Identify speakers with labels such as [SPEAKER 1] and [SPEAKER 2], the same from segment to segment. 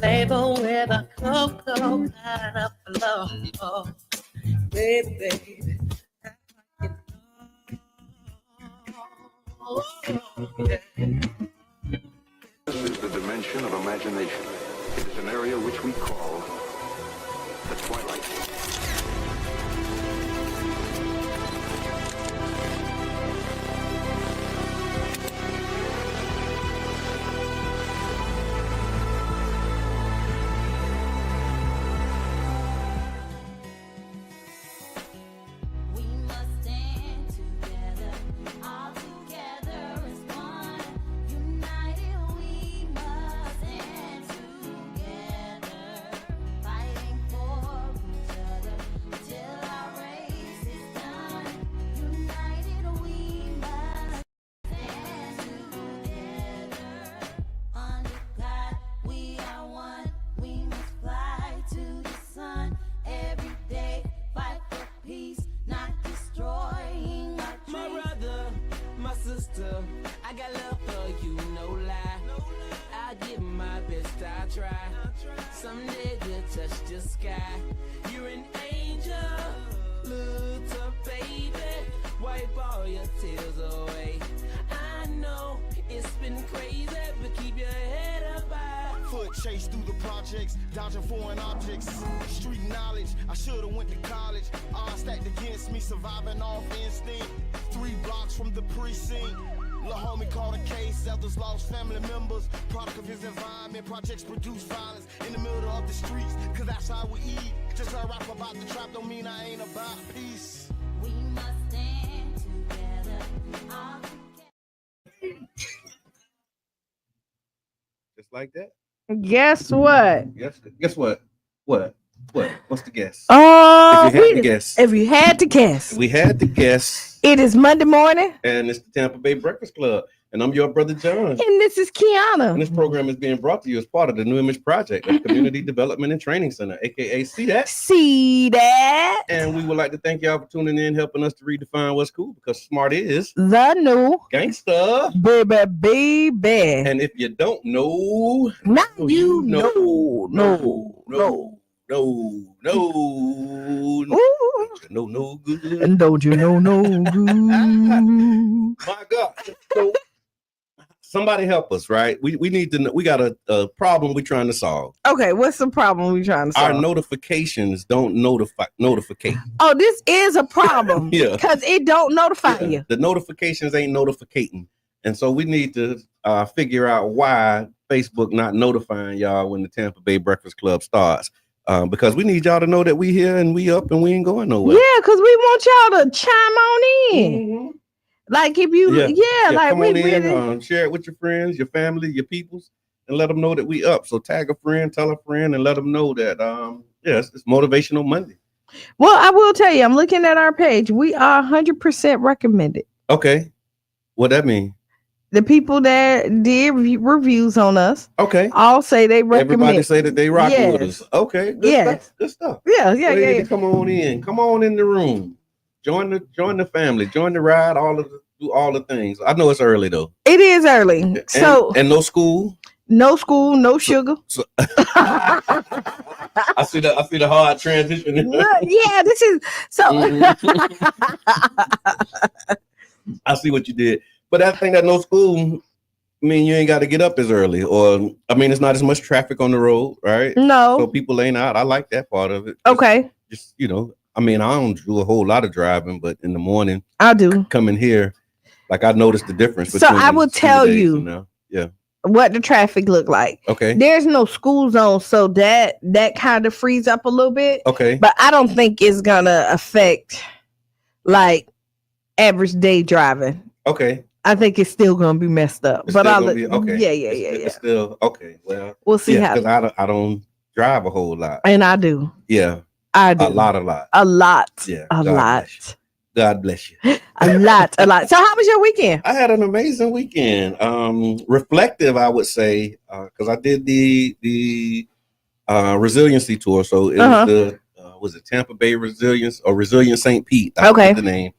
[SPEAKER 1] Flavor with a cocoa kind of flow. Baby, baby.
[SPEAKER 2] This is the dimension of imagination. It is an area which we call the twilight.
[SPEAKER 3] I got love for you, no lie. I'll give my best, I'll try. Someday we'll touch the sky. You're an angel, little baby. Wipe all your tears away. I know it's been crazy, but keep your head up high.
[SPEAKER 4] Foot chase through the projects, dodging foreign objects. Street knowledge, I should've went to college. Odds stacked against me, surviving off instinct. 3 blocks from the precinct. Lil' homie caught a case, others lost family members. Product of his environment, projects produce violence in the middle of the streets, cause that's how we eat. Just a rap about the trap don't mean I ain't about peace.
[SPEAKER 5] We must stand together, all together.
[SPEAKER 6] Just like that.
[SPEAKER 1] Guess what?
[SPEAKER 6] Guess what? What? What's the guess?
[SPEAKER 1] Oh,
[SPEAKER 6] if you had to guess.
[SPEAKER 1] If you had to guess.
[SPEAKER 6] We had to guess.
[SPEAKER 1] It is Monday morning.
[SPEAKER 6] And it's the Tampa Bay Breakfast Club. And I'm your brother, John.
[SPEAKER 1] And this is Kiana.
[SPEAKER 6] And this program is being brought to you as part of the New Image Project at Community Development and Training Center, aka See That.
[SPEAKER 1] See That.
[SPEAKER 6] And we would like to thank y'all for tuning in, helping us to redefine what's cool, because smart is
[SPEAKER 1] the new
[SPEAKER 6] gangsta.
[SPEAKER 1] Baby.
[SPEAKER 6] And if you don't know,
[SPEAKER 1] now you know.
[SPEAKER 6] No good.
[SPEAKER 1] And don't you know no good.
[SPEAKER 6] My God. So somebody help us, right? We need to know. We got a problem we're trying to solve.
[SPEAKER 1] Okay, what's the problem we're trying to solve?
[SPEAKER 6] Our notifications don't notificate.
[SPEAKER 1] Oh, this is a problem.
[SPEAKER 6] Yeah.
[SPEAKER 1] Because it don't notify you.
[SPEAKER 6] The notifications ain't notificating. And so we need to figure out why Facebook not notifying y'all when the Tampa Bay Breakfast Club starts. Because we need y'all to know that we here and we up and we ain't going nowhere.
[SPEAKER 1] Yeah, because we want y'all to chime on in.
[SPEAKER 6] Mm-hmm.
[SPEAKER 1] Like if you, like
[SPEAKER 6] come
[SPEAKER 1] we
[SPEAKER 6] on in,
[SPEAKER 1] really
[SPEAKER 6] share it with your friends, your family, your peoples, and let them know that we up. So tag a friend, tell a friend, and let them know that it's Motivational Monday.
[SPEAKER 1] Well, I will tell you, I'm looking at our page. We are 100% recommended.
[SPEAKER 6] Okay, what that mean?
[SPEAKER 1] The people that did reviews on us, all say they recommend.
[SPEAKER 6] Everybody say that they rock with us. Okay, good stuff.
[SPEAKER 1] Yeah.
[SPEAKER 6] Come on in. Come on in the room. Join the family. Join the ride. Do all the things. I know it's early though.
[SPEAKER 1] It is early.
[SPEAKER 6] And no school.
[SPEAKER 1] No school. No sugar.
[SPEAKER 6] So I see the hard transition.
[SPEAKER 1] Yeah, this is so.
[SPEAKER 6] I see what you did. But I think that no school, I mean, you ain't got to get up as early, or I mean, it's not as much traffic on the road, right?
[SPEAKER 1] No.
[SPEAKER 6] So people ain't out. I like that part of it.
[SPEAKER 1] Okay.
[SPEAKER 6] Just I mean, I don't do a whole lot of driving, but in the morning,
[SPEAKER 1] I do.
[SPEAKER 6] Coming here, like I noticed the difference.
[SPEAKER 1] So I will tell you, what the traffic look like.
[SPEAKER 6] Okay.
[SPEAKER 1] There's no school zone, so that kind of frees up a little bit.
[SPEAKER 6] Okay.
[SPEAKER 1] But I don't think it's gonna affect like average day driving.
[SPEAKER 6] Okay.
[SPEAKER 1] I think it's still gonna be messed up.
[SPEAKER 6] It's
[SPEAKER 1] but
[SPEAKER 6] still
[SPEAKER 1] I'll
[SPEAKER 6] gonna be, okay.
[SPEAKER 1] Yeah.
[SPEAKER 6] It's still okay. Well,
[SPEAKER 1] we'll see how.
[SPEAKER 6] Because I don't drive a whole lot.
[SPEAKER 1] And I do.
[SPEAKER 6] Yeah.
[SPEAKER 1] I do.
[SPEAKER 6] A lot.
[SPEAKER 1] A lot.
[SPEAKER 6] Yeah.
[SPEAKER 1] A lot.
[SPEAKER 6] God bless you.
[SPEAKER 1] A lot. So how was your weekend?
[SPEAKER 6] I had an amazing weekend. Reflective, I would say, because I did the resiliency tour. So it was it Tampa Bay Resilience or Resilient St. Pete? I forget the name.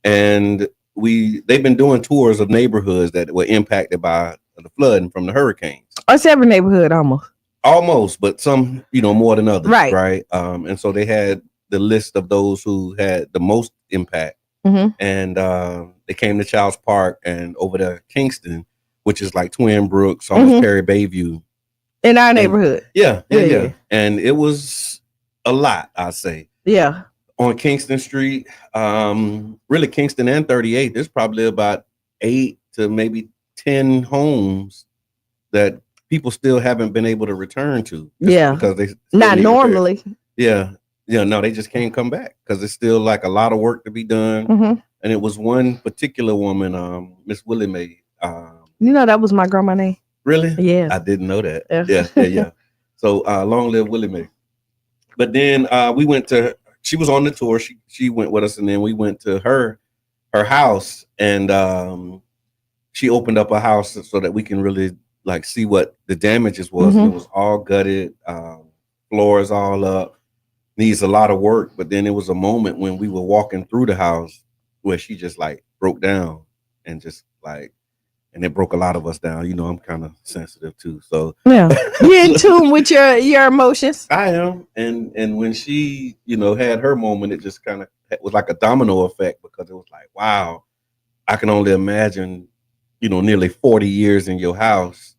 [SPEAKER 6] And they've been doing tours of neighborhoods that were impacted by the flooding from the hurricanes.
[SPEAKER 1] It's every neighborhood
[SPEAKER 6] Almost, but some, more than others.
[SPEAKER 1] Right.
[SPEAKER 6] And so they had the list of those who had the most impact.
[SPEAKER 1] Mm-hmm.
[SPEAKER 6] And they came to Childs Park and over to Kingston, which is like Twin Brooks, almost Perry Bayview.
[SPEAKER 1] In our neighborhood.
[SPEAKER 6] Yeah. And it was a lot, I say.
[SPEAKER 1] Yeah.
[SPEAKER 6] On Kingston Street, really Kingston and 38, there's probably about 8 to maybe 10 homes that people still haven't been able to return to. Because they
[SPEAKER 1] not normally.
[SPEAKER 6] No, they just can't come back because it's still like a lot of work to be done.
[SPEAKER 1] Mm-hmm.
[SPEAKER 6] And it was one particular woman, Miss Willie Mae.
[SPEAKER 1] That was my grandma's name.
[SPEAKER 6] Really?
[SPEAKER 1] Yeah.
[SPEAKER 6] I didn't know that. Yeah. So long live Willie Mae. But then we went to, she was on the tour. She went with us, and then we went to her house, and she opened up a house so that we can really like see what the damages was.
[SPEAKER 1] Mm-hmm.
[SPEAKER 6] It was all gutted, floors all up, needs a lot of work. But then there was a moment when we were walking through the house where she just like broke down and just like, and it broke a lot of us down. I'm kind of sensitive too. So
[SPEAKER 1] yeah, you're in tune with your emotions.
[SPEAKER 6] I am. And when she, had her moment, it just kind of was like a domino effect, because it was like, wow, I can only imagine, nearly 40 years in your house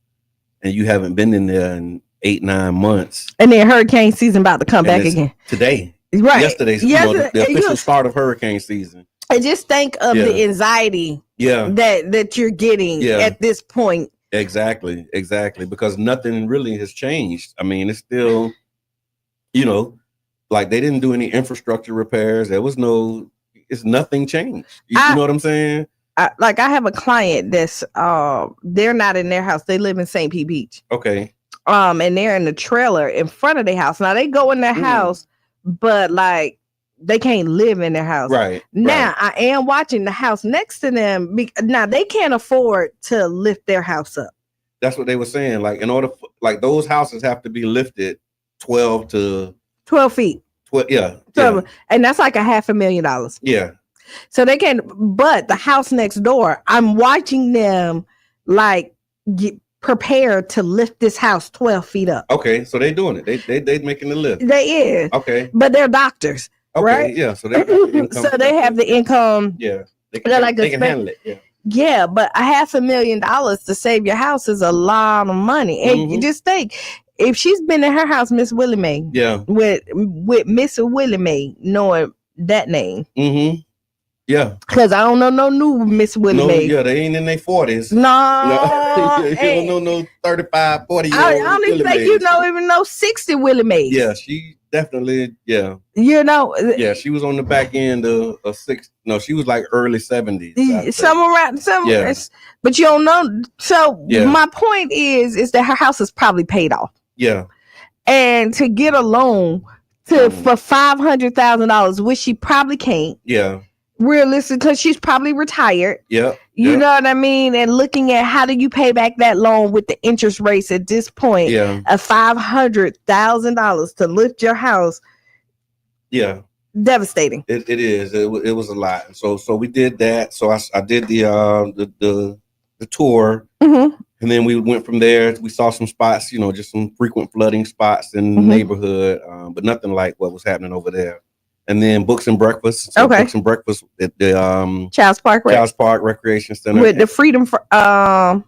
[SPEAKER 6] and you haven't been in there in 8-9 months.
[SPEAKER 1] And then hurricane season about to come back again.
[SPEAKER 6] Today.
[SPEAKER 1] Right.
[SPEAKER 6] Yesterday's the official start of hurricane season.
[SPEAKER 1] I just think of the anxiety that you're getting at this point.
[SPEAKER 6] Exactly. Because nothing really has changed. I mean, it's still, like they didn't do any infrastructure repairs. It's nothing changed. You know what I'm saying?
[SPEAKER 1] I have a client that's they're not in their house. They live in St. Pete Beach.
[SPEAKER 6] Okay.
[SPEAKER 1] And they're in the trailer in front of their house. Now they go in their house, but like they can't live in their house.
[SPEAKER 6] Right.
[SPEAKER 1] Now I am watching the house next to them. Now they can't afford to lift their house up.
[SPEAKER 6] That's what they were saying. Like in order for, like those houses have to be lifted 12
[SPEAKER 1] feet.
[SPEAKER 6] 12, yeah.
[SPEAKER 1] And that's like $500,000.
[SPEAKER 6] Yeah.
[SPEAKER 1] So they can, but the house next door, I'm watching them like get prepared to lift this house 12 feet up.
[SPEAKER 6] Okay, so they're doing it. They making the lift.
[SPEAKER 1] They is.
[SPEAKER 6] Okay.
[SPEAKER 1] But they're doctors, right?
[SPEAKER 6] Yeah. So they
[SPEAKER 1] have the income.
[SPEAKER 6] Yeah. They
[SPEAKER 1] can
[SPEAKER 6] handle it. Yeah.
[SPEAKER 1] Yeah, but $500,000 to save your house is a lot of money. And you just think, if she's been in her house, Miss Willie Mae, with Miss Willie Mae, knowing that name.
[SPEAKER 6] Mm-hmm. Yeah.
[SPEAKER 1] Because I don't know no new Miss Willie Mae.
[SPEAKER 6] Yeah, they ain't in their 40s.
[SPEAKER 1] No.
[SPEAKER 6] You don't know no 35, 40 year old.
[SPEAKER 1] I don't even think even know 60 Willie Mae.
[SPEAKER 6] Yeah, she definitely,
[SPEAKER 1] Yeah,
[SPEAKER 6] she was on the back end of 6. No, she was like early 70s.
[SPEAKER 1] Yeah. But you don't know. So my point is that her house is probably paid off.
[SPEAKER 6] Yeah.
[SPEAKER 1] And to get a loan for $500,000, which she probably can't.
[SPEAKER 6] Yeah.
[SPEAKER 1] Realistic, because she's probably retired.
[SPEAKER 6] Yeah.
[SPEAKER 1] You know what I mean? And looking at how do you pay back that loan with the interest rates at this point of $500,000 to lift your house.
[SPEAKER 6] Yeah.
[SPEAKER 1] Devastating.
[SPEAKER 6] It is. It was a lot. So we did that. So I did the tour. Mm-hmm. And then we went from there. We saw some spots, just some frequent flooding spots in the neighborhood, but nothing like what was happening over there. And then Books and Breakfast. So Books and Breakfast at the Childs Park Recreation Center
[SPEAKER 1] with the Freedom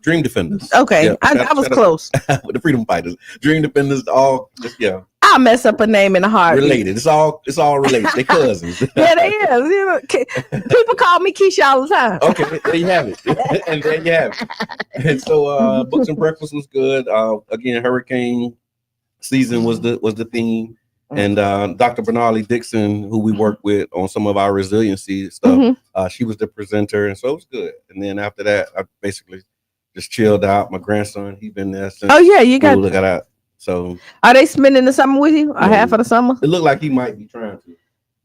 [SPEAKER 6] Dream Defenders.
[SPEAKER 1] Okay, yeah, I was close
[SPEAKER 6] with the Freedom Fighters, Dream Defenders. All just
[SPEAKER 1] I'll mess up a name in a heartbeat.
[SPEAKER 6] Related. It's all related. They cousins.
[SPEAKER 1] Yeah, they is. People call me Keisha all the time.
[SPEAKER 6] Okay, there you have it. And there you have it. And so Books and Breakfast was good. Again, hurricane season was the theme. And Dr. Bernardi Dixon, who we work with on some of our resiliency stuff, she was the presenter, and so it was good. And then after that, I basically just chilled out. My grandson, he's been there since.
[SPEAKER 1] Oh yeah, you got.
[SPEAKER 6] Look at that. So,
[SPEAKER 1] are they spending the summer with you, or half of the summer?
[SPEAKER 6] It looked like he might be trying to.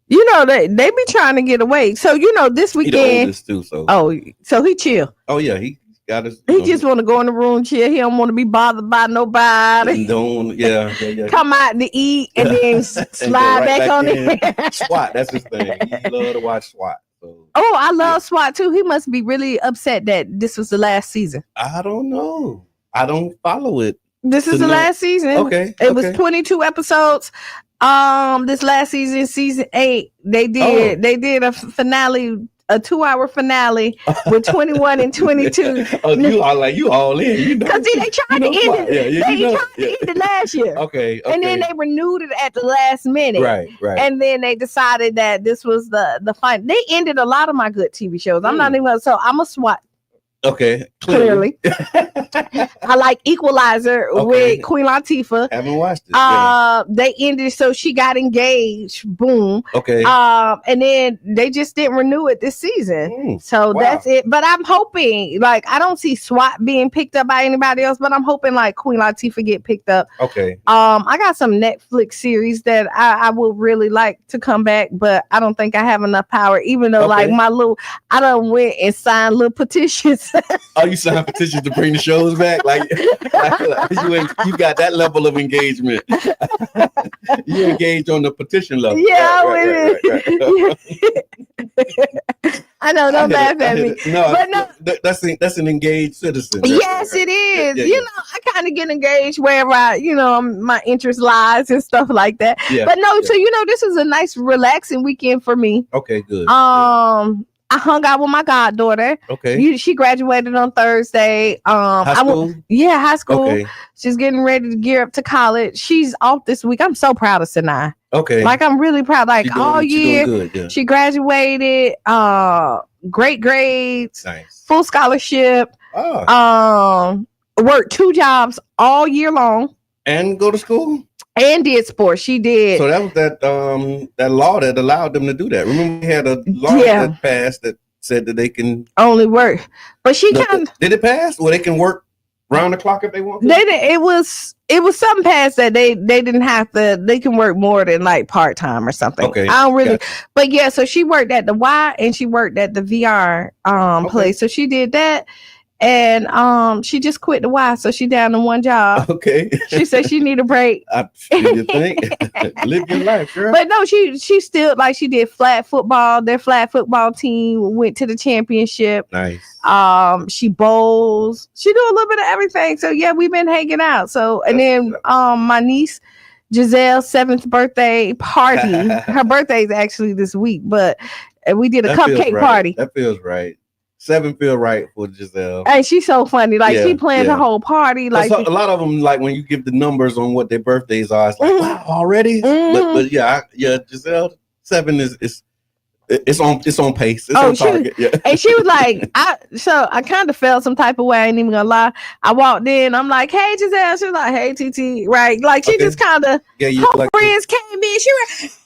[SPEAKER 1] They be trying to get away. So this weekend.
[SPEAKER 6] He the oldest too. So.
[SPEAKER 1] Oh, so he chill.
[SPEAKER 6] Oh yeah, he got his.
[SPEAKER 1] He just want to go in the room, chill. He don't want to be bothered by nobody.
[SPEAKER 6] Yeah.
[SPEAKER 1] Come out to eat and then slide back on it.
[SPEAKER 6] SWAT, that's his thing. He love to watch SWAT. So,
[SPEAKER 1] oh, I love SWAT too. He must be really upset that this was the last season.
[SPEAKER 6] I don't know. I don't follow it.
[SPEAKER 1] This is the last season.
[SPEAKER 6] Okay.
[SPEAKER 1] It was 22 episodes. This last season, season 8, they did a finale, a 2-hour finale with 21 and 22.
[SPEAKER 6] Oh, you all in, you know.
[SPEAKER 1] Because they tried to end it. They tried to end it last year.
[SPEAKER 6] Okay.
[SPEAKER 1] And then they renewed it at the last minute.
[SPEAKER 6] Right.
[SPEAKER 1] And then they decided that this was the final. They ended a lot of my good TV shows. I'm not even so I'm a SWAT.
[SPEAKER 6] Okay,
[SPEAKER 1] clearly. I like Equalizer with Queen Latifah.
[SPEAKER 6] Haven't watched it.
[SPEAKER 1] They ended, so she got engaged. Boom.
[SPEAKER 6] Okay.
[SPEAKER 1] And then they just didn't renew it this season. So that's it. But I'm hoping, like, I don't see SWAT being picked up by anybody else, but I'm hoping like Queen Latifah get picked up.
[SPEAKER 6] Okay.
[SPEAKER 1] I got some Netflix series that I would really like to come back, but I don't think I have enough power. Even though like I done went and signed little petitions.
[SPEAKER 6] Oh, you signed petitions to bring the shows back? Like you got that level of engagement. You engaged on the petition level.
[SPEAKER 1] Yeah, I know, don't laugh at me.
[SPEAKER 6] That's an engaged citizen.
[SPEAKER 1] Yes, it is. Yeah. You know, I kind of get engaged wherever my interest lies and stuff like that. Yeah. But no, so this is a nice relaxing weekend for me.
[SPEAKER 6] Okay, good.
[SPEAKER 1] I hung out with my goddaughter.
[SPEAKER 6] Okay.
[SPEAKER 1] She graduated on Thursday.
[SPEAKER 6] High school?
[SPEAKER 1] High school.
[SPEAKER 6] Okay.
[SPEAKER 1] She's getting ready to gear up to college. She's off this week. I'm so proud of Sinai.
[SPEAKER 6] Okay.
[SPEAKER 1] Like, I'm really proud. Like, all year,
[SPEAKER 6] good, yeah.
[SPEAKER 1] She graduated. Great grades.
[SPEAKER 6] Nice.
[SPEAKER 1] Full scholarship.
[SPEAKER 6] Oh.
[SPEAKER 1] Worked 2 jobs all year long.
[SPEAKER 6] And go to school?
[SPEAKER 1] And did sports. She did.
[SPEAKER 6] So that was that law that allowed them to do that. Remember, we had a law that passed that said that they can
[SPEAKER 1] only work. But she kind of
[SPEAKER 6] did it pass? Well, they can work round the clock if they want to.
[SPEAKER 1] It was something passed that they didn't have to. They can work more than like part time or something. Okay, I don't really. Gotcha. But yeah, so she worked at the Y and she worked at the VR place. So she did that. And she just quit the Y, so she down to 1 job.
[SPEAKER 6] Okay.
[SPEAKER 1] She said she need a break.
[SPEAKER 6] You think? Live your life, girl.
[SPEAKER 1] But no, she still, like, she did flag football. Their flag football team went to the championship.
[SPEAKER 6] Nice.
[SPEAKER 1] She bowls. She do a little bit of everything. So yeah, we've been hanging out. So and then my niece Giselle's 7th birthday party. Her birthday is actually this week, but we did a cupcake party.
[SPEAKER 6] That feels right. 7 feel right for Giselle.
[SPEAKER 1] Hey, she's so funny. Like, she planned her whole party. Like,
[SPEAKER 6] a lot of them, like, when you give the numbers on what their birthdays are, it's like, wow, already. But Giselle 7 is on pace. It's on target.
[SPEAKER 1] And she was like, I kind of felt some type of way. I ain't even gonna lie. I walked in. I'm like, hey, Giselle. She was like, hey, TT. Right? Like, she just kind of. Her friends came in. She was.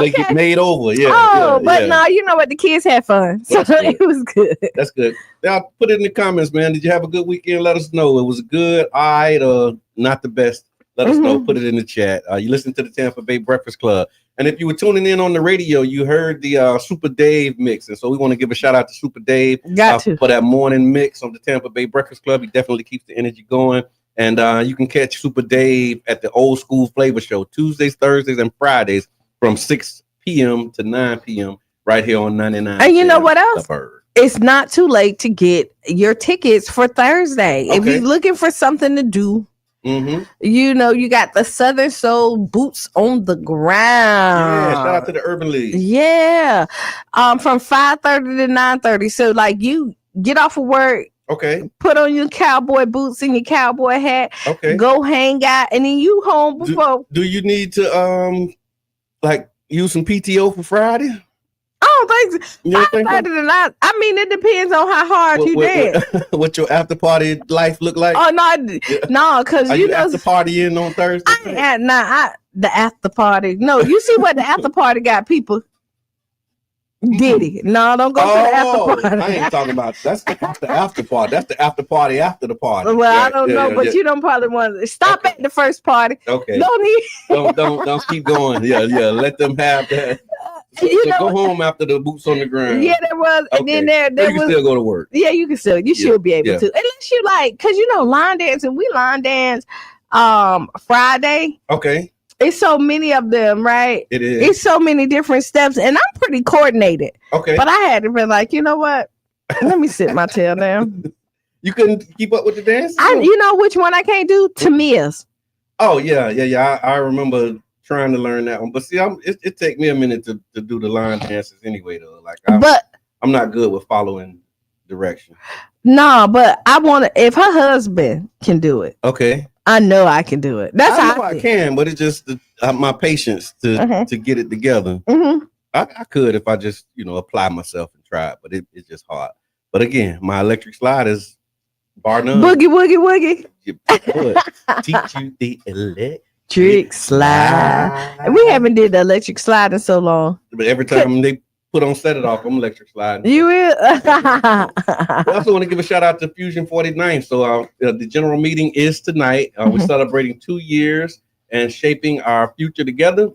[SPEAKER 6] They get made over,
[SPEAKER 1] no, you know what? The kids had fun, so it was good.
[SPEAKER 6] That's good. Now, put it in the comments, man. Did you have a good weekend? Let us know. It was good, all right, or not the best. Let us know. Put it in the chat. You listen to the Tampa Bay Breakfast Club, and if you were tuning in on the radio, you heard the Super Dave mix, and so we want to give a shout out to Super Dave for that morning mix on the Tampa Bay Breakfast Club. He definitely keeps the energy going. And you can catch Super Dave at the Old School Flavor Show Tuesdays, Thursdays, and Fridays from 6 p.m. to 9 p.m. right here on 99.
[SPEAKER 1] And you know what else? It's not too late to get your tickets for Thursday. If you're looking for something to do, you got the Southern Soul Boots on the Ground.
[SPEAKER 6] Yeah, shout out to the Urban League.
[SPEAKER 1] Yeah. From 5:30 to 9:30. So, like, you get off of work.
[SPEAKER 6] Okay.
[SPEAKER 1] Put on your cowboy boots and your cowboy hat. Okay. Go hang out, and then you home before.
[SPEAKER 6] Do you need to use some PTO for Friday?
[SPEAKER 1] I don't think so. I mean, it depends on how hard you did.
[SPEAKER 6] What your after party life look like?
[SPEAKER 1] Oh no, because
[SPEAKER 6] you after partying on Thursday.
[SPEAKER 1] The after party. No, you see what the after party got people. Diddy. No, don't go to the after party.
[SPEAKER 6] I ain't talking about that's the after party. That's the after party after the party.
[SPEAKER 1] Well, I don't know, but you don't probably want to stop at the first party.
[SPEAKER 6] Okay.
[SPEAKER 1] Don't
[SPEAKER 6] keep going. Yeah. Let them have that. So go home after the boots on the ground.
[SPEAKER 1] Yeah, there was. And then there
[SPEAKER 6] you can still go to work.
[SPEAKER 1] Yeah, you can still. You should be able to. Unless you like, because line dancing, we line dance Friday.
[SPEAKER 6] Okay.
[SPEAKER 1] it's so many of them, right?
[SPEAKER 6] It is.
[SPEAKER 1] It's so many different steps, and I'm pretty coordinated.
[SPEAKER 6] Okay.
[SPEAKER 1] But I had to be like, you know what? Let me sit my tail down.
[SPEAKER 6] You couldn't keep up with the dance?
[SPEAKER 1] You know which one I can't do? Tamia's.
[SPEAKER 6] Oh, yeah. I remember trying to learn that one. But see, it take me a minute to do the line dances anyway, though. Like, I'm not good with following direction.
[SPEAKER 1] No, but I want to, if her husband can do it.
[SPEAKER 6] Okay.
[SPEAKER 1] I know I can do it. That's how
[SPEAKER 6] I can, but it's just my patience to get it together.
[SPEAKER 1] Mm-hmm.
[SPEAKER 6] I could if I just, apply myself and try it, but it's just hard. But again, my electric slide is bar none.
[SPEAKER 1] Boogie, woogie, woogie.
[SPEAKER 6] Teach you the
[SPEAKER 1] electric slide. We haven't did the electric slide in so long.
[SPEAKER 6] But every time they put on Set It Off, I'm electric sliding.
[SPEAKER 1] You will?
[SPEAKER 6] We also want to give a shout out to Fusion 49. So the general meeting is tonight. We're celebrating 2 years and shaping our future together.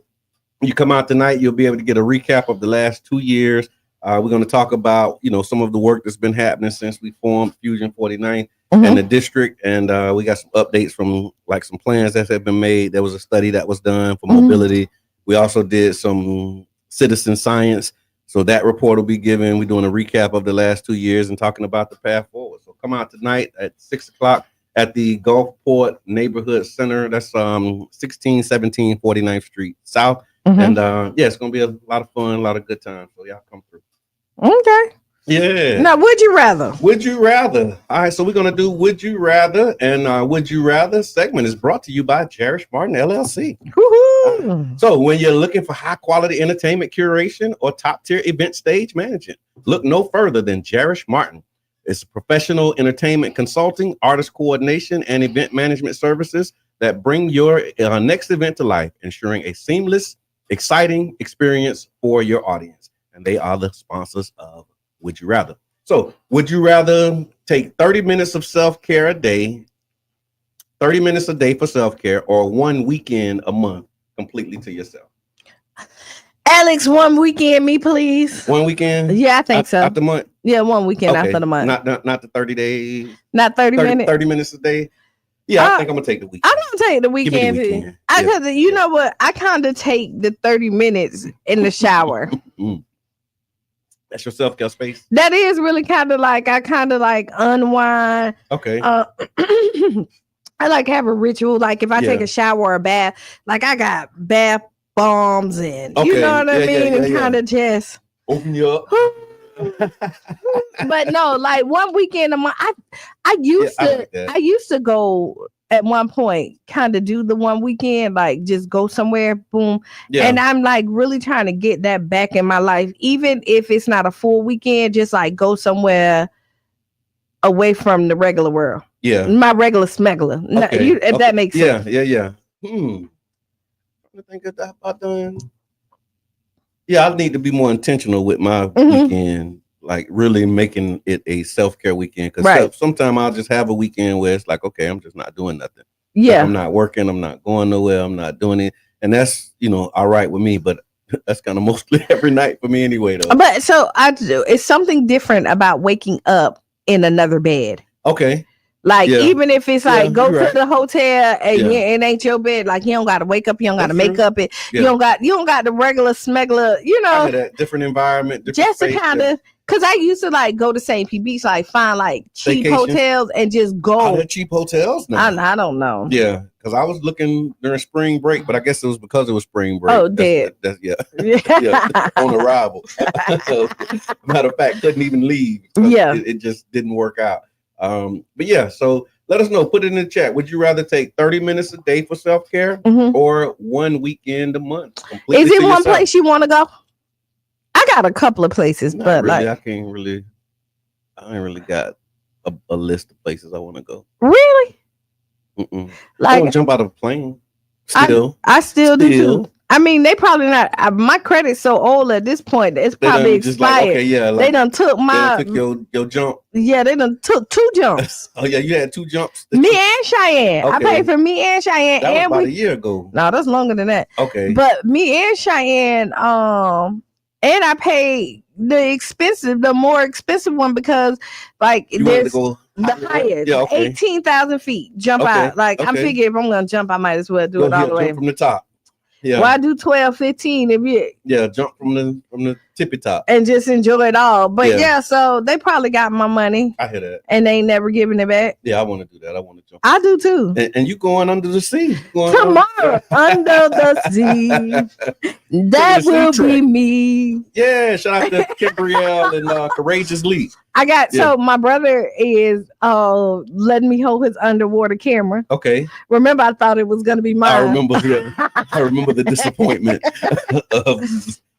[SPEAKER 6] You come out tonight, you'll be able to get a recap of the last 2 years. We're going to talk about, some of the work that's been happening since we formed Fusion 49 and the district. And we got some updates from some plans that have been made. There was a study that was done for mobility. We also did some citizen science. So that report will be given. We're doing a recap of the last 2 years and talking about the path forward. So come out tonight at 6:00 at the Gulfport Neighborhood Center. That's 1617 49th Street South. And it's going to be a lot of fun, a lot of good times. So y'all come through.
[SPEAKER 1] Okay.
[SPEAKER 6] Yeah.
[SPEAKER 1] Now, would you rather?
[SPEAKER 6] Would you rather? All right. So we're going to do Would You Rather. And Would You Rather segment is brought to you by Jarish Martin, LLC.
[SPEAKER 1] Woohoo.
[SPEAKER 6] So when you're looking for high quality entertainment curation or top tier event stage management, look no further than Jarish Martin. It's professional entertainment consulting, artist coordination, and event management services that bring your next event to life, ensuring a seamless, exciting experience for your audience. And they are the sponsors of Would You Rather. So would you rather take 30 minutes of self-care a day, 30 minutes a day for self-care, or 1 weekend a month completely to yourself?
[SPEAKER 1] Alex, 1 weekend, me please.
[SPEAKER 6] 1 weekend?
[SPEAKER 1] Yeah, I think so.
[SPEAKER 6] After the month?
[SPEAKER 1] Yeah, 1 weekend after the month.
[SPEAKER 6] Not the 30 days.
[SPEAKER 1] Not 30 minutes.
[SPEAKER 6] 30 minutes a day. Yeah, I think I'm gonna take the weekend.
[SPEAKER 1] I'm gonna take the weekend. You know what? I kind of take the 30 minutes in the shower.
[SPEAKER 6] That's your self-care space.
[SPEAKER 1] That is really kind of like I unwind.
[SPEAKER 6] Okay.
[SPEAKER 1] I like have a ritual. Like if I take a shower or a bath, like I got bath bombs and you know what I mean, and kind of just
[SPEAKER 6] open you up.
[SPEAKER 1] But no, like 1 weekend a month. I used to go at one point, kind of do the 1 weekend, like just go somewhere, boom. Yeah. And I'm like really trying to get that back in my life, even if it's not a full weekend, just like go somewhere away from the regular world.
[SPEAKER 6] Yeah.
[SPEAKER 1] My regular smuggler. Okay. If that makes sense.
[SPEAKER 6] Yeah. I think about done. Yeah, I need to be more intentional with my weekend, like really making it a self-care weekend. Because sometimes I'll just have a weekend where it's like, okay, I'm just not doing nothing. Yeah. Like I'm not working. I'm not going nowhere. I'm not doing it. And that's, all right with me. But that's kind of mostly every night for me anyway, though. But
[SPEAKER 1] so it's something different about waking up in another bed.
[SPEAKER 6] Okay.
[SPEAKER 1] Like even if it's like go to the hotel and it ain't your bed, like you don't gotta wake up, you don't gotta make up it, you don't got the regular smuggler,
[SPEAKER 6] that different environment,
[SPEAKER 1] just to kind of because I used to like go to St. Pete Beach, like find like cheap hotels and just go.
[SPEAKER 6] Are there cheap hotels now?
[SPEAKER 1] I don't know.
[SPEAKER 6] Yeah, because I was looking during spring break, but I guess it was because it was spring break.
[SPEAKER 1] Oh, dead.
[SPEAKER 6] On arrival. Matter of fact, couldn't even leave. It just didn't work out. But yeah, so let us know. Put it in the chat. Would you rather take 30 minutes a day for self-care or 1 weekend a month?
[SPEAKER 1] Is it one place you want to go? I got a couple of places, but
[SPEAKER 6] really, I ain't really got a list of places I want to go.
[SPEAKER 1] Really?
[SPEAKER 6] Like I want to jump out of a plane. Still,
[SPEAKER 1] I still do too. I mean, they probably not. My credit's so old at this point. It's probably expired.
[SPEAKER 6] Like, okay,
[SPEAKER 1] they done took
[SPEAKER 6] your jump.
[SPEAKER 1] Yeah, they done took 2 jumps.
[SPEAKER 6] Oh yeah, you had 2 jumps.
[SPEAKER 1] Me and Cheyenne. Okay. I paid for me and Cheyenne.
[SPEAKER 6] That was about a year ago.
[SPEAKER 1] No, that's longer than that.
[SPEAKER 6] Okay.
[SPEAKER 1] But me and Cheyenne, and I paid the more expensive one because like there's the highest, 18,000 feet jump out. Like I'm figuring if I'm gonna jump, I might as well do it all the way
[SPEAKER 6] from the top. Yeah.
[SPEAKER 1] Well, I do 12, 15 if you
[SPEAKER 6] jump from the tippy top
[SPEAKER 1] and just enjoy it all. But yeah, so they probably got my money.
[SPEAKER 6] I hear that.
[SPEAKER 1] And they ain't never giving it back.
[SPEAKER 6] Yeah, I want to do that. I want to jump.
[SPEAKER 1] I do too.
[SPEAKER 6] And you going under the sea
[SPEAKER 1] tomorrow under the sea. That will be me.
[SPEAKER 6] Yeah, shout out to Kimbrielle and Courageous Leap.
[SPEAKER 1] I got so my brother is letting me hold his underwater camera.
[SPEAKER 6] Okay.
[SPEAKER 1] Remember, I thought it was gonna be mine.
[SPEAKER 6] I remember the disappointment of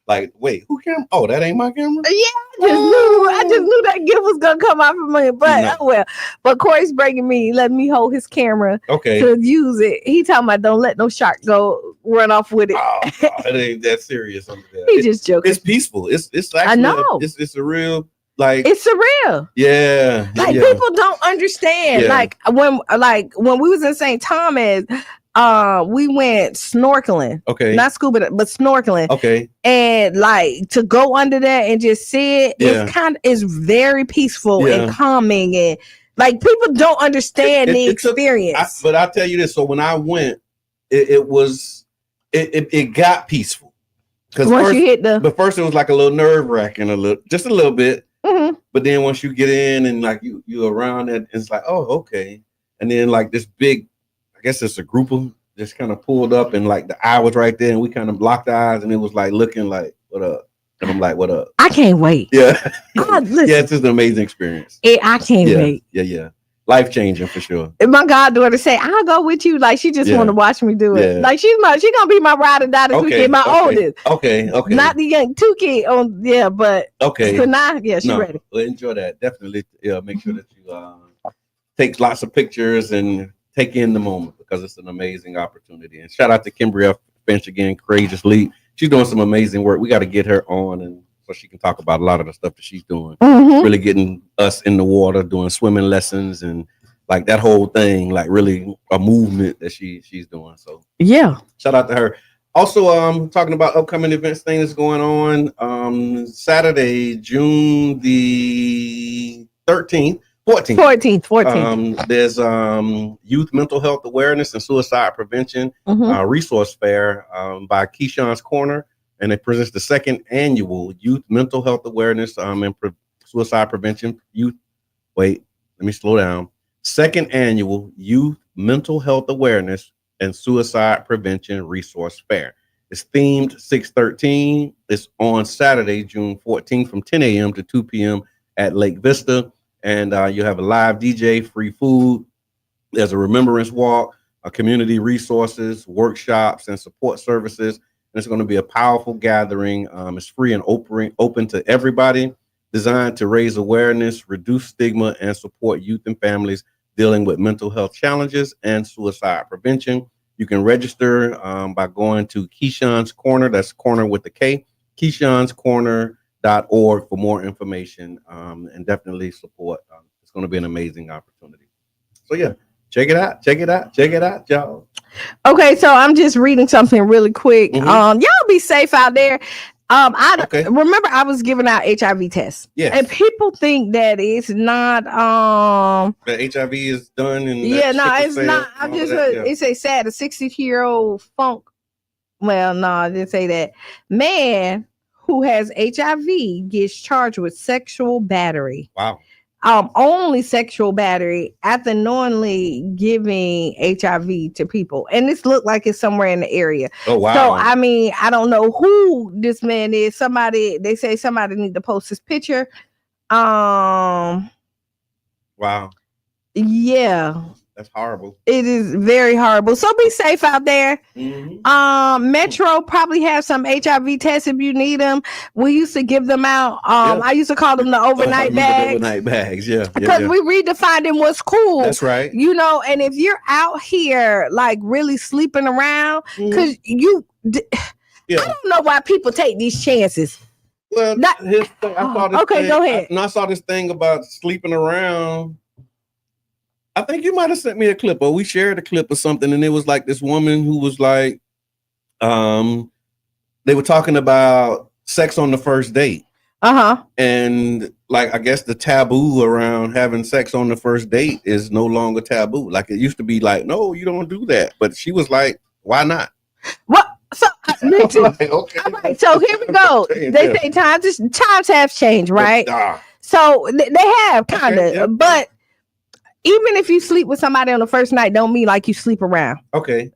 [SPEAKER 6] like, wait, who camera? Oh, that ain't my camera.
[SPEAKER 1] Yeah, I just knew that gift was gonna come out from me. But oh well. But Corey's breaking me, letting me hold his camera to use it. He talking about don't let no shark go run off with it.
[SPEAKER 6] Oh, it ain't that serious under there.
[SPEAKER 1] He just joking.
[SPEAKER 6] It's peaceful. It's actually, I know. It's a real. Like
[SPEAKER 1] it's surreal.
[SPEAKER 6] Yeah.
[SPEAKER 1] Like people don't understand. Yeah. Like when we was in St. Thomas, we went snorkeling. Okay. Not scuba, but snorkeling. Okay. And like to go under there and just see it, it's very peaceful and calming, and like people don't understand the experience.
[SPEAKER 6] But I'll tell you this. So when I went, it got peaceful. Because first it was like a little nerve-wracking, just a little bit. Mm-hmm. But then once you get in and like you around it, it's like, oh, okay. And then like this big, I guess it's a group of just kind of pulled up, and like the eye was right there, and we kind of blocked eyes, and it was like looking like, what up? And I'm like, what up?
[SPEAKER 1] I can't wait.
[SPEAKER 6] Yeah. God, yeah, it's just an amazing experience.
[SPEAKER 1] I can't wait.
[SPEAKER 6] Yeah. Life changing for sure.
[SPEAKER 1] And my goddaughter say, I'll go with you. Like she just want to watch me do it. Like she gonna be my ride or die this weekend. My oldest. Okay. Not the young 2 kid but so now, she's ready.
[SPEAKER 6] Well, enjoy that. Definitely make sure that you take lots of pictures and take in the moment, because it's an amazing opportunity. And shout out to Kimbrielle Finch again, Courageous Leap. She's doing some amazing work. We got to get her on, and so she can talk about a lot of the stuff that she's doing. Mm-hmm. Really getting us in the water, doing swimming lessons, and like that whole thing, like really a movement that she's doing. So shout out to her. Also, talking about upcoming events, things going on. Saturday, June the 14th. There's Youth Mental Health Awareness and Suicide Prevention Resource Fair by Keyshawn's Corner. And it presents the second annual Youth Mental Health Awareness and Suicide Prevention Let me slow down. Second annual Youth Mental Health Awareness and Suicide Prevention Resource Fair. It's themed 6/13. It's on Saturday, June 14th from 10 a.m. to 2 p.m. at Lake Vista. And you have a live DJ, free food. There's a remembrance walk, a community resources, workshops, and support services. And it's going to be a powerful gathering. It's free and open to everybody, designed to raise awareness, reduce stigma, and support youth and families dealing with mental health challenges and suicide prevention. You can register by going to Keyshawn's Corner. That's corner with the K, Keyshawn'sCorner.org for more information, and definitely support. It's going to be an amazing opportunity. So yeah, check it out, y'all.
[SPEAKER 1] Okay, so I'm just reading something really quick. Y'all be safe out there. Remember I was giving out HIV tests. Yes. And people think that it's not
[SPEAKER 6] the HIV is done and
[SPEAKER 1] it's not. I just it's a sad 60-year-old funk. Well, no, I didn't say that. Man who has HIV gets charged with sexual battery.
[SPEAKER 6] Wow.
[SPEAKER 1] Only sexual battery after knowingly giving HIV to people. And this looked like it's somewhere in the area. Oh, wow. So, I mean, I don't know who this man is. They say somebody need to post his picture. Wow. Yeah.
[SPEAKER 6] That's horrible.
[SPEAKER 1] It is very horrible. So be safe out there. Mm-hmm. Metro probably have some HIV tests if you need them. We used to give them out. I used to call them the overnight bags.
[SPEAKER 6] Overnight bags,
[SPEAKER 1] because we redefined what's cool.
[SPEAKER 6] That's right.
[SPEAKER 1] And if you're out here like really sleeping around, because I don't know why people take these chances.
[SPEAKER 6] Well, I saw this
[SPEAKER 1] thing, go ahead.
[SPEAKER 6] I saw this thing about sleeping around. I think you might have sent me a clip, or we shared a clip or something, and it was like this woman who was like, they were talking about sex on the first date. And like, I guess the taboo around having sex on the first date is no longer taboo. Like it used to be like, no, you don't do that. But she was like, why not?
[SPEAKER 1] Well, so Me too.
[SPEAKER 6] Like, okay.
[SPEAKER 1] All right, so here we go. They say times have changed, right? So they have kind of,
[SPEAKER 6] Okay,
[SPEAKER 1] but even if you sleep with somebody on the first night, don't mean like you sleep around.
[SPEAKER 6] Okay.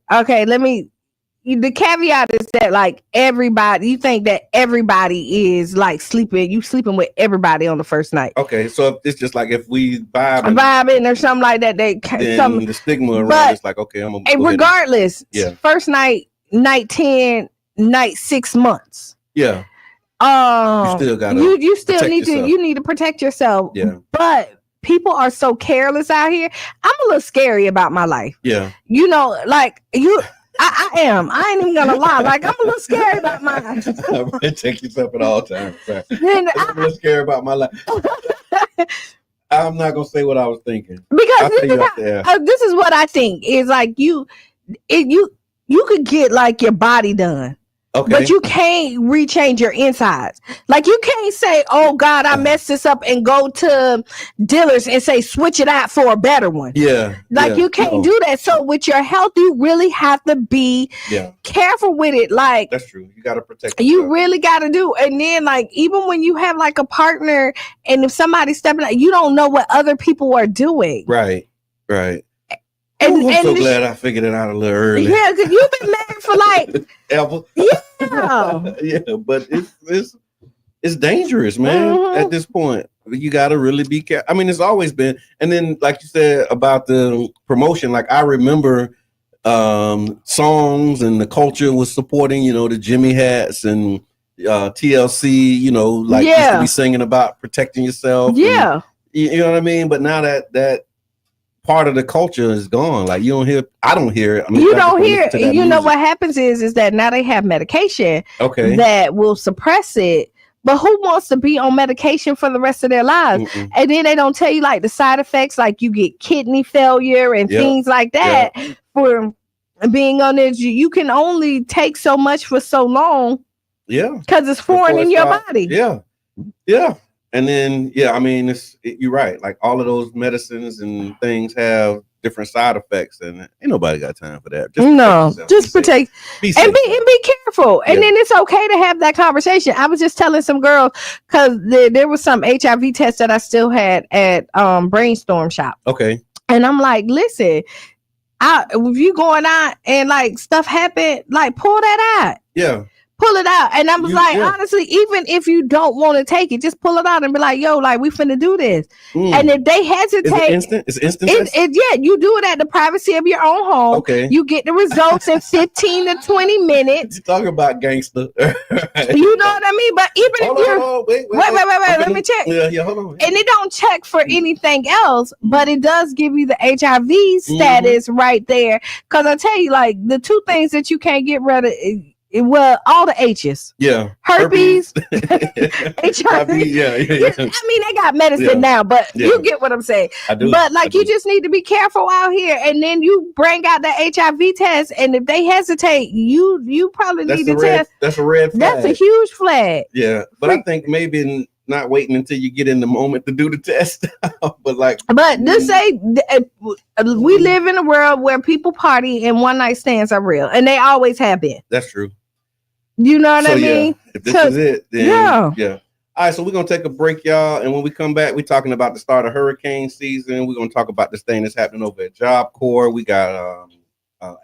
[SPEAKER 1] The caveat is that like everybody, you think that everybody is like you sleeping with everybody on the first night.
[SPEAKER 6] Okay, so it's just like if we
[SPEAKER 1] vibing or something like that,
[SPEAKER 6] then the stigma around it's like, okay, I'm gonna go
[SPEAKER 1] regardless, first night 10, night 6 months.
[SPEAKER 6] Yeah.
[SPEAKER 1] You still gotta you still need
[SPEAKER 6] yourself.
[SPEAKER 1] You need to protect yourself.
[SPEAKER 6] Yeah.
[SPEAKER 1] But people are so careless out here. I'm a little scary about my life.
[SPEAKER 6] Yeah.
[SPEAKER 1] You know, like I am. I ain't even gonna lie. Like I'm a little scary about my life.
[SPEAKER 6] Protect yourself at all times. I'm a little scary about my life. I'm not gonna say what I was thinking
[SPEAKER 1] because this is what I think is like you could get like your body done. Okay. But you can't rechange your insides. Like you can't say, "Oh God, I messed this up," and go to dealers and say, "Switch it out for a better one." Yeah. Like you can't do that. So with your health, you really have to be careful with it. Like
[SPEAKER 6] that's true. You got to protect yourself.
[SPEAKER 1] You really got to do. And then like even when you have like a partner, and if somebody's stepping out, you don't know what other people are doing.
[SPEAKER 6] Right. I'm so glad I figured it out a little early.
[SPEAKER 1] Yeah, because you've been married for like
[SPEAKER 6] ever.
[SPEAKER 1] Yeah.
[SPEAKER 6] Yeah, but it's dangerous, man. Mm-hmm. At this point, you got to really be careful. I mean, it's always been. And then, like you said about the promotion, like I remember songs and the culture was supporting, the Jimmy hats and TLC, used to be singing about protecting yourself. Yeah. And, you know what I mean? But now that part of the culture is gone. Like I don't hear it. I mean,
[SPEAKER 1] you don't hear it. You know what happens is that now they have medication that will suppress it. But who wants to be on medication for the rest of their lives? Mm-mm. And then they don't tell you like the side effects, like you get kidney failure and things like that for being on it. You can only take so much for so long. Yeah. Because it's foreign in your body.
[SPEAKER 6] Yeah. Yeah. And then, I mean, you're right. Like all of those medicines and things have different side effects, and ain't nobody got time for that.
[SPEAKER 1] Just protect and be careful. And then it's okay to have that conversation. I was just telling some girls because there was some HIV test that I still had at Brainstorm Shop.
[SPEAKER 6] Okay.
[SPEAKER 1] And I'm like, listen, if you going out and like stuff happen, like pull that out. Yeah. Pull it out. And I was honestly, even if you don't want to take it, just pull it out and be like, yo, like we finna do this. And if they hesitate,
[SPEAKER 6] it's instant.
[SPEAKER 1] You do it at the privacy of your own home. Okay. You get the results in 15 to 20 minutes.
[SPEAKER 6] You're talking about gangster.
[SPEAKER 1] You know what I mean? But even wait, let me check.
[SPEAKER 6] Yeah, hold on.
[SPEAKER 1] And it don't check for anything else, but it does give you the HIV status right there. Cause I tell you, like the two things that you can't get rid of all the H's. Yeah. Herpes. HIV. Yeah. I mean, they got medicine now, but you get what I'm saying. I do. But like, you just need to be careful out here. And then you bring out the HIV test, and if they hesitate, you probably need to test.
[SPEAKER 6] That's a red flag.
[SPEAKER 1] That's a huge flag.
[SPEAKER 6] Yeah. But I think maybe not waiting until you get in the moment to do the test. But
[SPEAKER 1] just say we live in a world where people party and one night stands are real, and they always have been.
[SPEAKER 6] That's true.
[SPEAKER 1] You know what I mean?
[SPEAKER 6] If this is it, then yeah. All right, so we're gonna take a break, y'all, and when we come back, we're talking about the start of hurricane season. We're gonna talk about this thing that's happening over at Job Corps. We got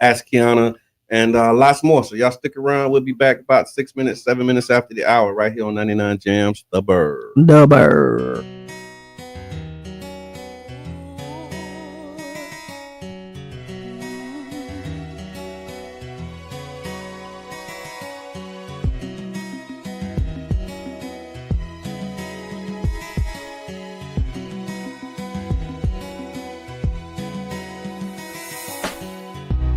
[SPEAKER 6] Ask Kiana and lots more. So y'all stick around. We'll be back about 7 minutes after the hour, right here on 99 Jams, The Bird.
[SPEAKER 1] The Bird.
[SPEAKER 5] United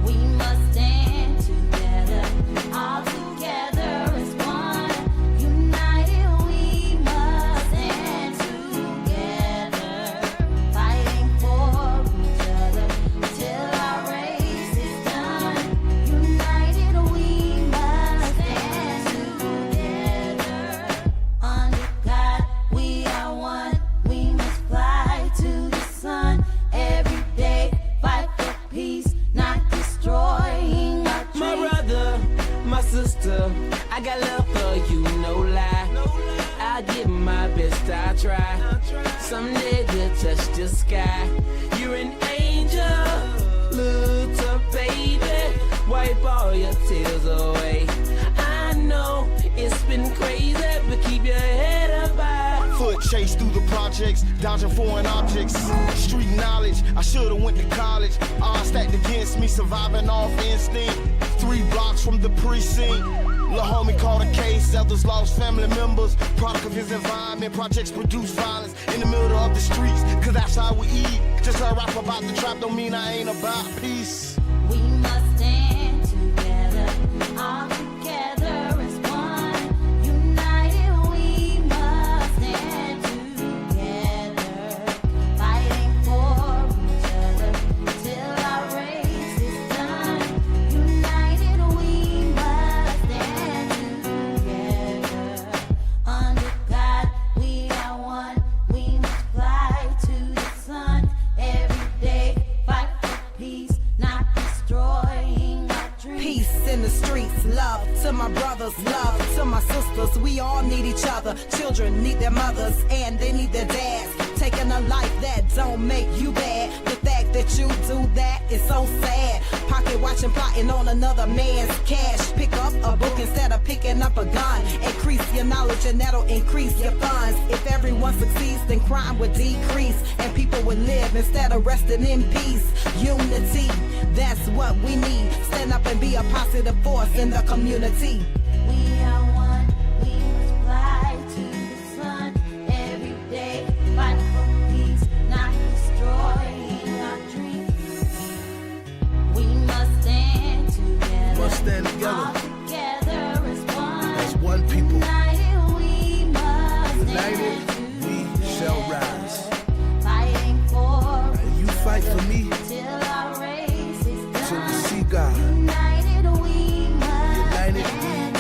[SPEAKER 5] we must stand together.
[SPEAKER 3] Someday we'll touch the sky. You're an angel, little baby. Wipe all your tears away. I know it's been crazy, but keep your head up high.
[SPEAKER 4] Foot chase through the projects, dodging foreign objects. Street knowledge, I should've went to college. Odds stacked against me, surviving off instinct. 3 blocks from the precinct. Lil' homie caught a case, others lost family members. Product of his environment, projects produce violence in the middle of the streets, cause that's how we eat. Just a rap about the trap don't mean I ain't about peace.
[SPEAKER 5] We must stand together, all together as one. United we must stand together, fighting for each other till our race is done. United we must stand together. Under God we are one. We must fly to the sun every day, fight for peace, not destroying our dreams.
[SPEAKER 7] Peace in the streets, love to my brothers, love to my sisters. We all need each other. Children need their mothers and they need their dads. Taking a life that don't make you bad. The fact that you do that is so sad. Pocket watching, plotting on another man's cash. Pick up a book instead of picking up a gun. Increase your knowledge and that'll increase your funds. If everyone succeeds, then crime would decrease and people would live instead of resting in peace. Unity, that's what we need. Stand up and be a positive force in the community.
[SPEAKER 5] We are one, we must fly to the sun every day, fight for peace, not destroying our dreams. We must stand together,
[SPEAKER 8] Must stand together.
[SPEAKER 5] all together as one.
[SPEAKER 8] As one people.
[SPEAKER 5] United we must
[SPEAKER 8] United
[SPEAKER 5] stand
[SPEAKER 8] we shall rise.
[SPEAKER 5] fighting for
[SPEAKER 8] And you fight for me
[SPEAKER 5] till our race is done.
[SPEAKER 8] till we see God.
[SPEAKER 5] United we must
[SPEAKER 8] United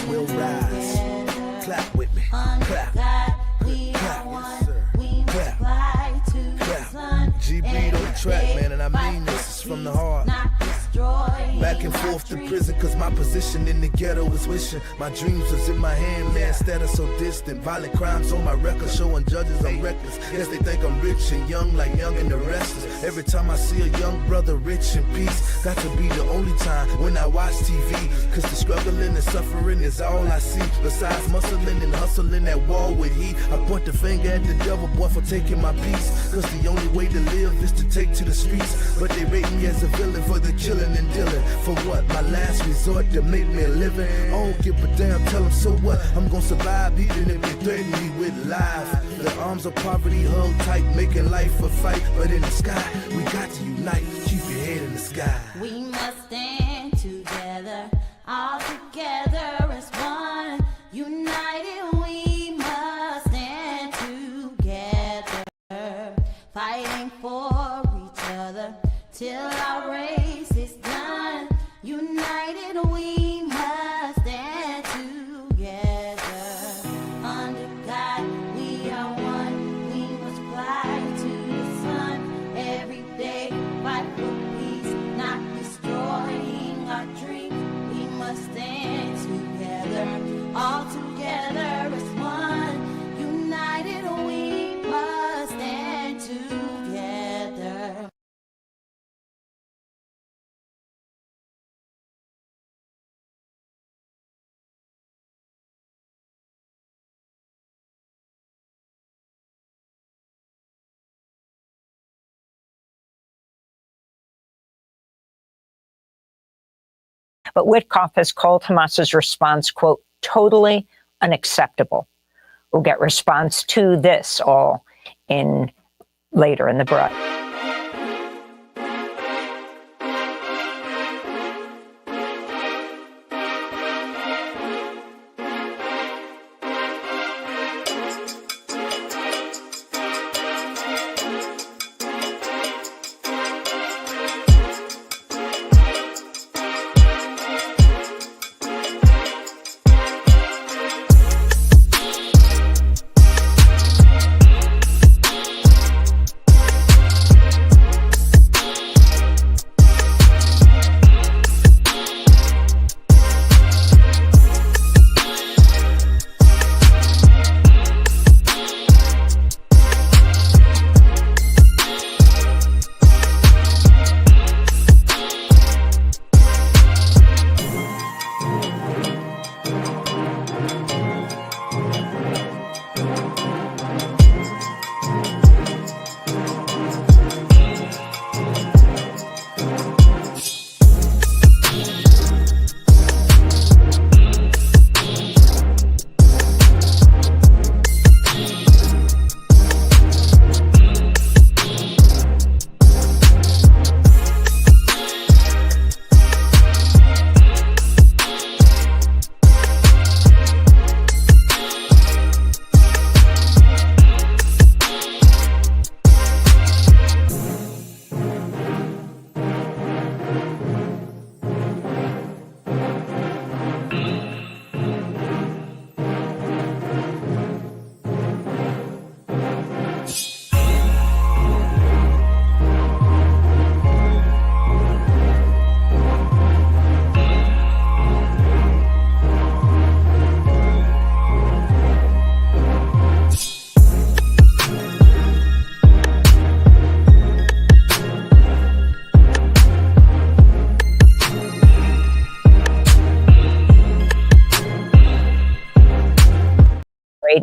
[SPEAKER 8] we will rise. Clap with me.
[SPEAKER 5] Under
[SPEAKER 8] Clap.
[SPEAKER 5] God, we
[SPEAKER 8] Clap.
[SPEAKER 5] are one.
[SPEAKER 8] Yes, sir.
[SPEAKER 5] We must
[SPEAKER 8] Clap.
[SPEAKER 5] fly to the
[SPEAKER 8] Clap.
[SPEAKER 5] sun.
[SPEAKER 8] GB on the track,
[SPEAKER 5] Every
[SPEAKER 8] man, and I
[SPEAKER 5] day,
[SPEAKER 8] mean this. It's from the
[SPEAKER 5] fight for
[SPEAKER 8] heart.
[SPEAKER 5] peace, not destroying
[SPEAKER 8] Back and
[SPEAKER 5] our
[SPEAKER 8] forth to
[SPEAKER 5] dreams.
[SPEAKER 8] prison, cause my position in the ghetto was wishing my dreams was in my hand, man. Instead of so distant, violent crimes on my record, showing judges I'm reckless. Yes, they think I'm rich and young, like Young and the Restless. Every time I see a young brother rich in peace, got to be the only time when I watch TV. Cause the struggling and suffering is all I see. Besides muscling and hustling that wall with heat, I point the finger at the devil, boy, for taking my peace. Cause the only way to live is to take to the streets. But they rate me as a villain for the killing and dealing. For what? My last resort to make me a living. I don't give a damn, tell them so what? I'm gonna survive even if they threaten me with life. The arms of poverty hung tight, making life a fight. But in the sky, we got to unite. Keep your head in the sky.
[SPEAKER 5] We must stand together, all together as one. United we must stand together, fighting for each other till our race is done. United we must stand together. Under God we are one. We must fly to the sun every day, fight for peace, not destroying our dreams. We must stand together, all together as one. United we must stand together.
[SPEAKER 9] But Witkoff has called Hamas's response, quote, totally unacceptable. We'll get response to this all in later in the broad.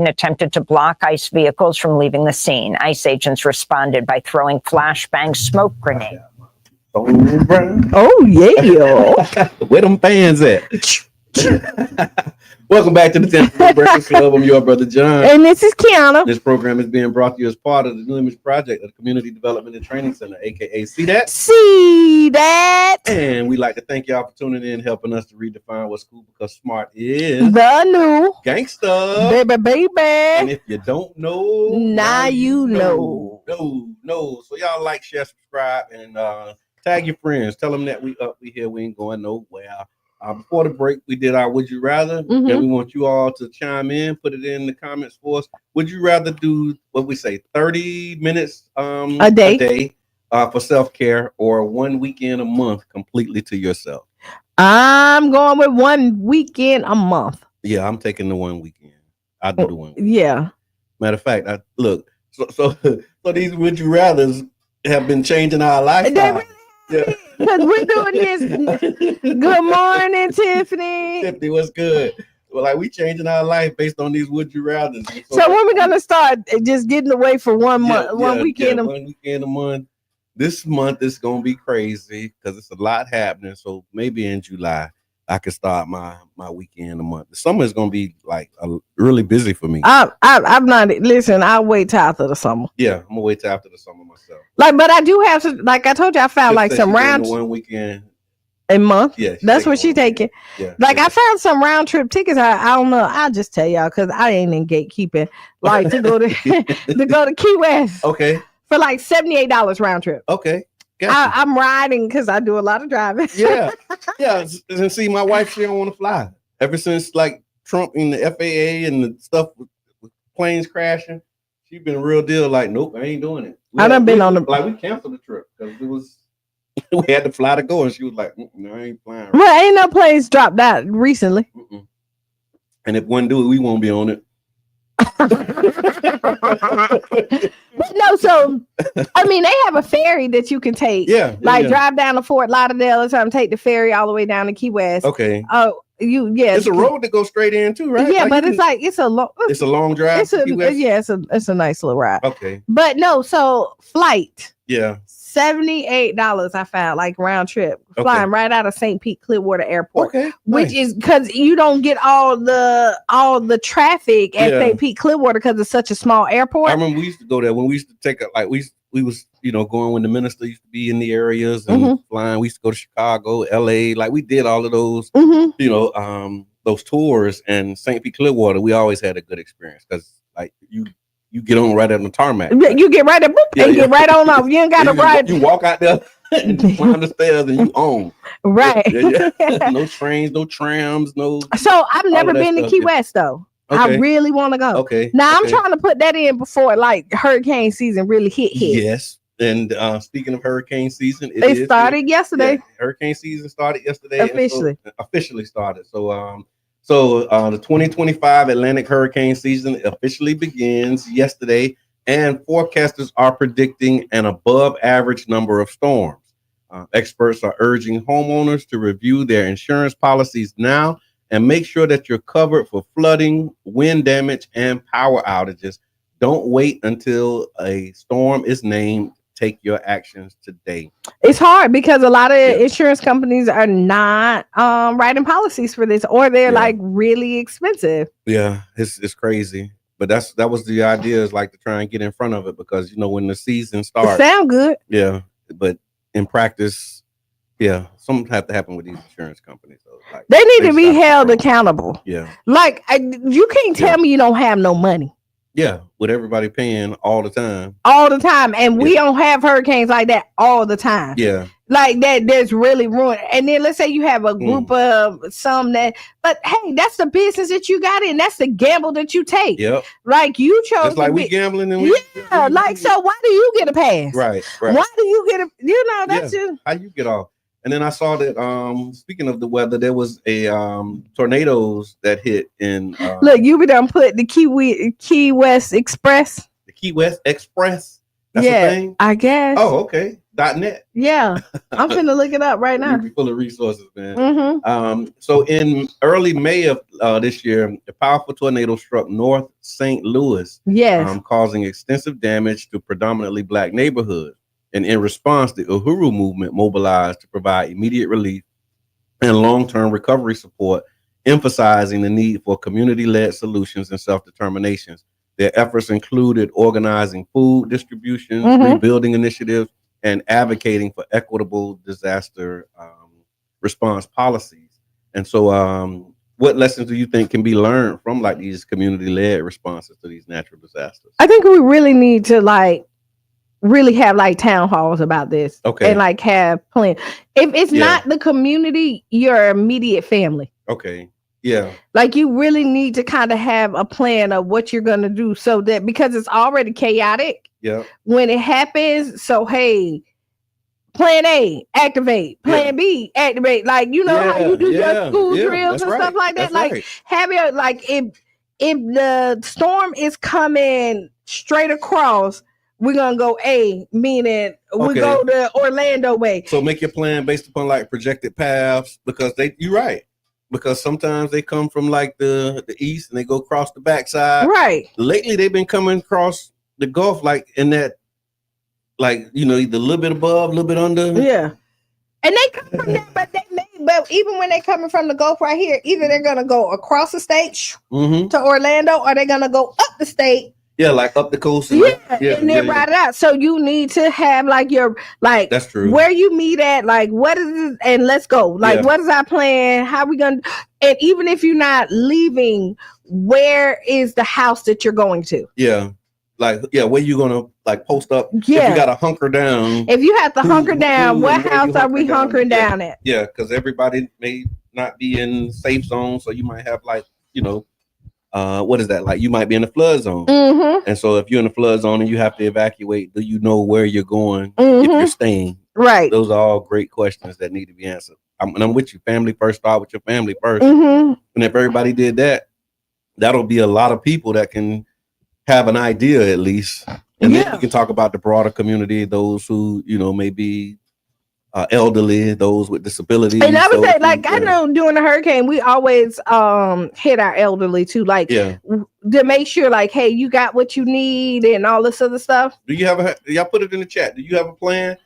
[SPEAKER 9] and attempted to block ICE vehicles from leaving the scene. ICE agents responded by throwing flashbang smoke grenades.
[SPEAKER 1] Oh, yeah.
[SPEAKER 6] Where them fans at? Welcome back to the Tampa Breakfast Club. I'm your brother John.
[SPEAKER 1] And this is Kiana.
[SPEAKER 6] This program is being brought to you as part of the New Image Project of the Community Development and Training Center, aka See That?
[SPEAKER 1] See That?
[SPEAKER 6] And we'd like to thank y'all for tuning in, helping us to redefine what school, because smart is
[SPEAKER 1] the new
[SPEAKER 6] gangsta.
[SPEAKER 1] Baby.
[SPEAKER 6] And if you don't know,
[SPEAKER 1] now you know.
[SPEAKER 6] No. So y'all like, share, subscribe, and tag your friends. Tell them that we here. We ain't going nowhere. Before the break, we did our Would You Rather, and we want you all to chime in, put it in the comments for us. Would you rather do what we say, 30 minutes a day for self-care, or 1 weekend a month completely to yourself?
[SPEAKER 1] I'm going with 1 weekend a month.
[SPEAKER 6] Yeah, I'm taking the 1 weekend. I do the 1 weekend.
[SPEAKER 1] Yeah.
[SPEAKER 6] Matter of fact, so these Would You Rathers have been changing our lifestyle. Yeah.
[SPEAKER 1] Because we're doing this. Good morning, Tiffany.
[SPEAKER 6] Tiffany, what's good? Well, like, we changing our life based on these Would You Rather.
[SPEAKER 1] So when we gonna start just getting away for 1 month, 1 weekend?
[SPEAKER 6] 1 weekend a month. This month is gonna be crazy because it's a lot happening. So maybe in July I could start my weekend a month. The summer is gonna be like really busy for me.
[SPEAKER 1] I'm not. Listen, I'll wait till after the summer.
[SPEAKER 6] Yeah, I'm gonna wait till after the summer myself.
[SPEAKER 1] Like, but I do have some. Like I told you, I found like some round
[SPEAKER 6] 1 weekend
[SPEAKER 1] a month.
[SPEAKER 6] Yeah,
[SPEAKER 1] that's what she's taking.
[SPEAKER 6] Yeah,
[SPEAKER 1] like I found some round trip tickets. I don't know. I'll just tell y'all because I ain't in gatekeeping. Like to go to to go to Key West.
[SPEAKER 6] Okay.
[SPEAKER 1] For like $78 round trip.
[SPEAKER 6] Okay.
[SPEAKER 1] I'm riding because I do a lot of driving.
[SPEAKER 6] Yeah. And see, my wife, she don't want to fly. Ever since like Trump and the FAA and the stuff with planes crashing, she's been a real deal. Like, nope, I ain't doing it. We canceled the trip because it was we had to fly to go, and she was like, no, I ain't flying. Right.
[SPEAKER 1] Well, ain't no planes dropped out recently.
[SPEAKER 6] And if one do it, we won't be on it.
[SPEAKER 1] No, so I mean they have a ferry that you can take. Drive down to Fort Lauderdale or something, take the ferry all the way down to Key West.
[SPEAKER 6] Okay.
[SPEAKER 1] Oh, it's
[SPEAKER 6] a road that goes straight in too, right?
[SPEAKER 1] Yeah, but it's a long drive. It's a nice little ride.
[SPEAKER 6] Okay.
[SPEAKER 1] But no, so flight.
[SPEAKER 6] Yeah.
[SPEAKER 1] $78 I found, like round trip, flying right out of St. Pete Clearwater Airport.
[SPEAKER 6] Okay,
[SPEAKER 1] which is because you don't get all the traffic at St. Pete Clearwater because it's such a small airport.
[SPEAKER 6] I remember we used to go there when we used to take we was going when the minister used to be in the areas and flying. We used to go to Chicago, LA, like we did all of those those tours, and St. Pete Clearwater we always had a good experience because like you get on right on the tarmac. Right?
[SPEAKER 1] You get right up and get right on off. You ain't got to ride.
[SPEAKER 6] You walk out there and climb the stairs and you own.
[SPEAKER 1] Right.
[SPEAKER 6] No trains, no trams, no.
[SPEAKER 1] So I've never been to Key West though. Okay. I really want to go.
[SPEAKER 6] Okay.
[SPEAKER 1] Now I'm trying to put that in before like hurricane season really hit.
[SPEAKER 6] Yes. And speaking of hurricane season,
[SPEAKER 1] it started yesterday.
[SPEAKER 6] Yeah, hurricane season started yesterday.
[SPEAKER 1] Officially
[SPEAKER 6] started. So the 2025 Atlantic hurricane season officially begins yesterday, and forecasters are predicting an above average number of storms. Experts are urging homeowners to review their insurance policies now and make sure that you're covered for flooding, wind damage, and power outages. Don't wait until a storm is named. Take your actions today.
[SPEAKER 1] It's hard because a lot of insurance companies are not writing policies for this, or they're like really expensive.
[SPEAKER 6] Yeah, it's crazy. But that was the idea, is like to try and get in front of it, because when the season starts,
[SPEAKER 1] it sound good.
[SPEAKER 6] Yeah, but in practice, something have to happen with these insurance companies. So, like,
[SPEAKER 1] they need to be held accountable.
[SPEAKER 6] Yeah,
[SPEAKER 1] like you can't tell me you don't have no money.
[SPEAKER 6] Yeah, with everybody paying all the time.
[SPEAKER 1] And we don't have hurricanes like that all the time.
[SPEAKER 6] Yeah.
[SPEAKER 1] Like that, there's really ruin. And then let's say you have a group of some but hey, that's the business that you got in. That's the gamble that you take.
[SPEAKER 6] Yep.
[SPEAKER 1] Like you chose.
[SPEAKER 6] Just like we gambling and
[SPEAKER 1] so why do you get a pass?
[SPEAKER 6] Right.
[SPEAKER 1] Why do you get a, that's just.
[SPEAKER 6] How you get off? And then I saw that, speaking of the weather, there was a tornadoes that hit in.
[SPEAKER 1] Look, you be done put the Key West Express.
[SPEAKER 6] The Key West Express. That's a thing?
[SPEAKER 1] I guess.
[SPEAKER 6] Oh, okay. .net.
[SPEAKER 1] Yeah, I'm finna look it up right now.
[SPEAKER 6] You'll be full of resources, man. So in early May of this year, a powerful tornado struck North St. Louis, causing extensive damage to predominantly Black neighborhoods. And in response, the Uhuru movement mobilized to provide immediate relief and long-term recovery support, emphasizing the need for community-led solutions and self-determinations. Their efforts included organizing food distributions, rebuilding initiatives, and advocating for equitable disaster response policies. And so what lessons do you think can be learned from like these community-led responses to these natural disasters?
[SPEAKER 1] I think we really need to like really have like town halls about this.
[SPEAKER 6] Okay.
[SPEAKER 1] And like have plans. If it's not the community, your immediate family.
[SPEAKER 6] Okay. Yeah.
[SPEAKER 1] Like you really need to kind of have a plan of what you're going to do so that because it's already chaotic.
[SPEAKER 6] Yeah.
[SPEAKER 1] When it happens, so hey, plan A, activate. Plan B, activate. Like you know how you do your school drills and stuff like that. Like have your like if the storm is coming straight across, we're gonna go A, meaning we go the Orlando way.
[SPEAKER 6] So make your plan based upon like projected paths because you're right. Because sometimes they come from like the east and they go across the backside.
[SPEAKER 1] Right.
[SPEAKER 6] Lately they've been coming across the Gulf like in that, like you know, either a little bit above, a little bit under.
[SPEAKER 1] Yeah. And they come from there, but even when they coming from the Gulf right here, either they're gonna go across the state to Orlando, or they're gonna go up the state.
[SPEAKER 6] Yeah, like up the coast.
[SPEAKER 1] And then ride it out. So you need to have like your like
[SPEAKER 6] that's true.
[SPEAKER 1] Where you meet at, like what is it, and let's go. Like what is our plan? How we gonna? And even if you're not leaving, where is the house that you're going to?
[SPEAKER 6] Yeah, like where you gonna like post up?
[SPEAKER 1] Yeah,
[SPEAKER 6] if you gotta hunker down.
[SPEAKER 1] If you have to hunker down, what house are we hunkering down at?
[SPEAKER 6] Yeah, because everybody may not be in safe zone, so you might have like what is that? Like you might be in the flood zone. And so if you're in the flood zone and you have to evacuate, do you know where you're going if you're staying?
[SPEAKER 1] Right.
[SPEAKER 6] Those are all great questions that need to be answered. I'm with you. Family first. Start with your family first. And if everybody did that, that'll be a lot of people that can have an idea at least. And then you can talk about the broader community, those who, may be elderly, those with disabilities.
[SPEAKER 1] And I would say, like, I know during the hurricane, we always hit our elderly too, like to make sure, like, hey, you got what you need and all this other stuff.
[SPEAKER 6] Do y'all put it in the chat? Do you have a plan?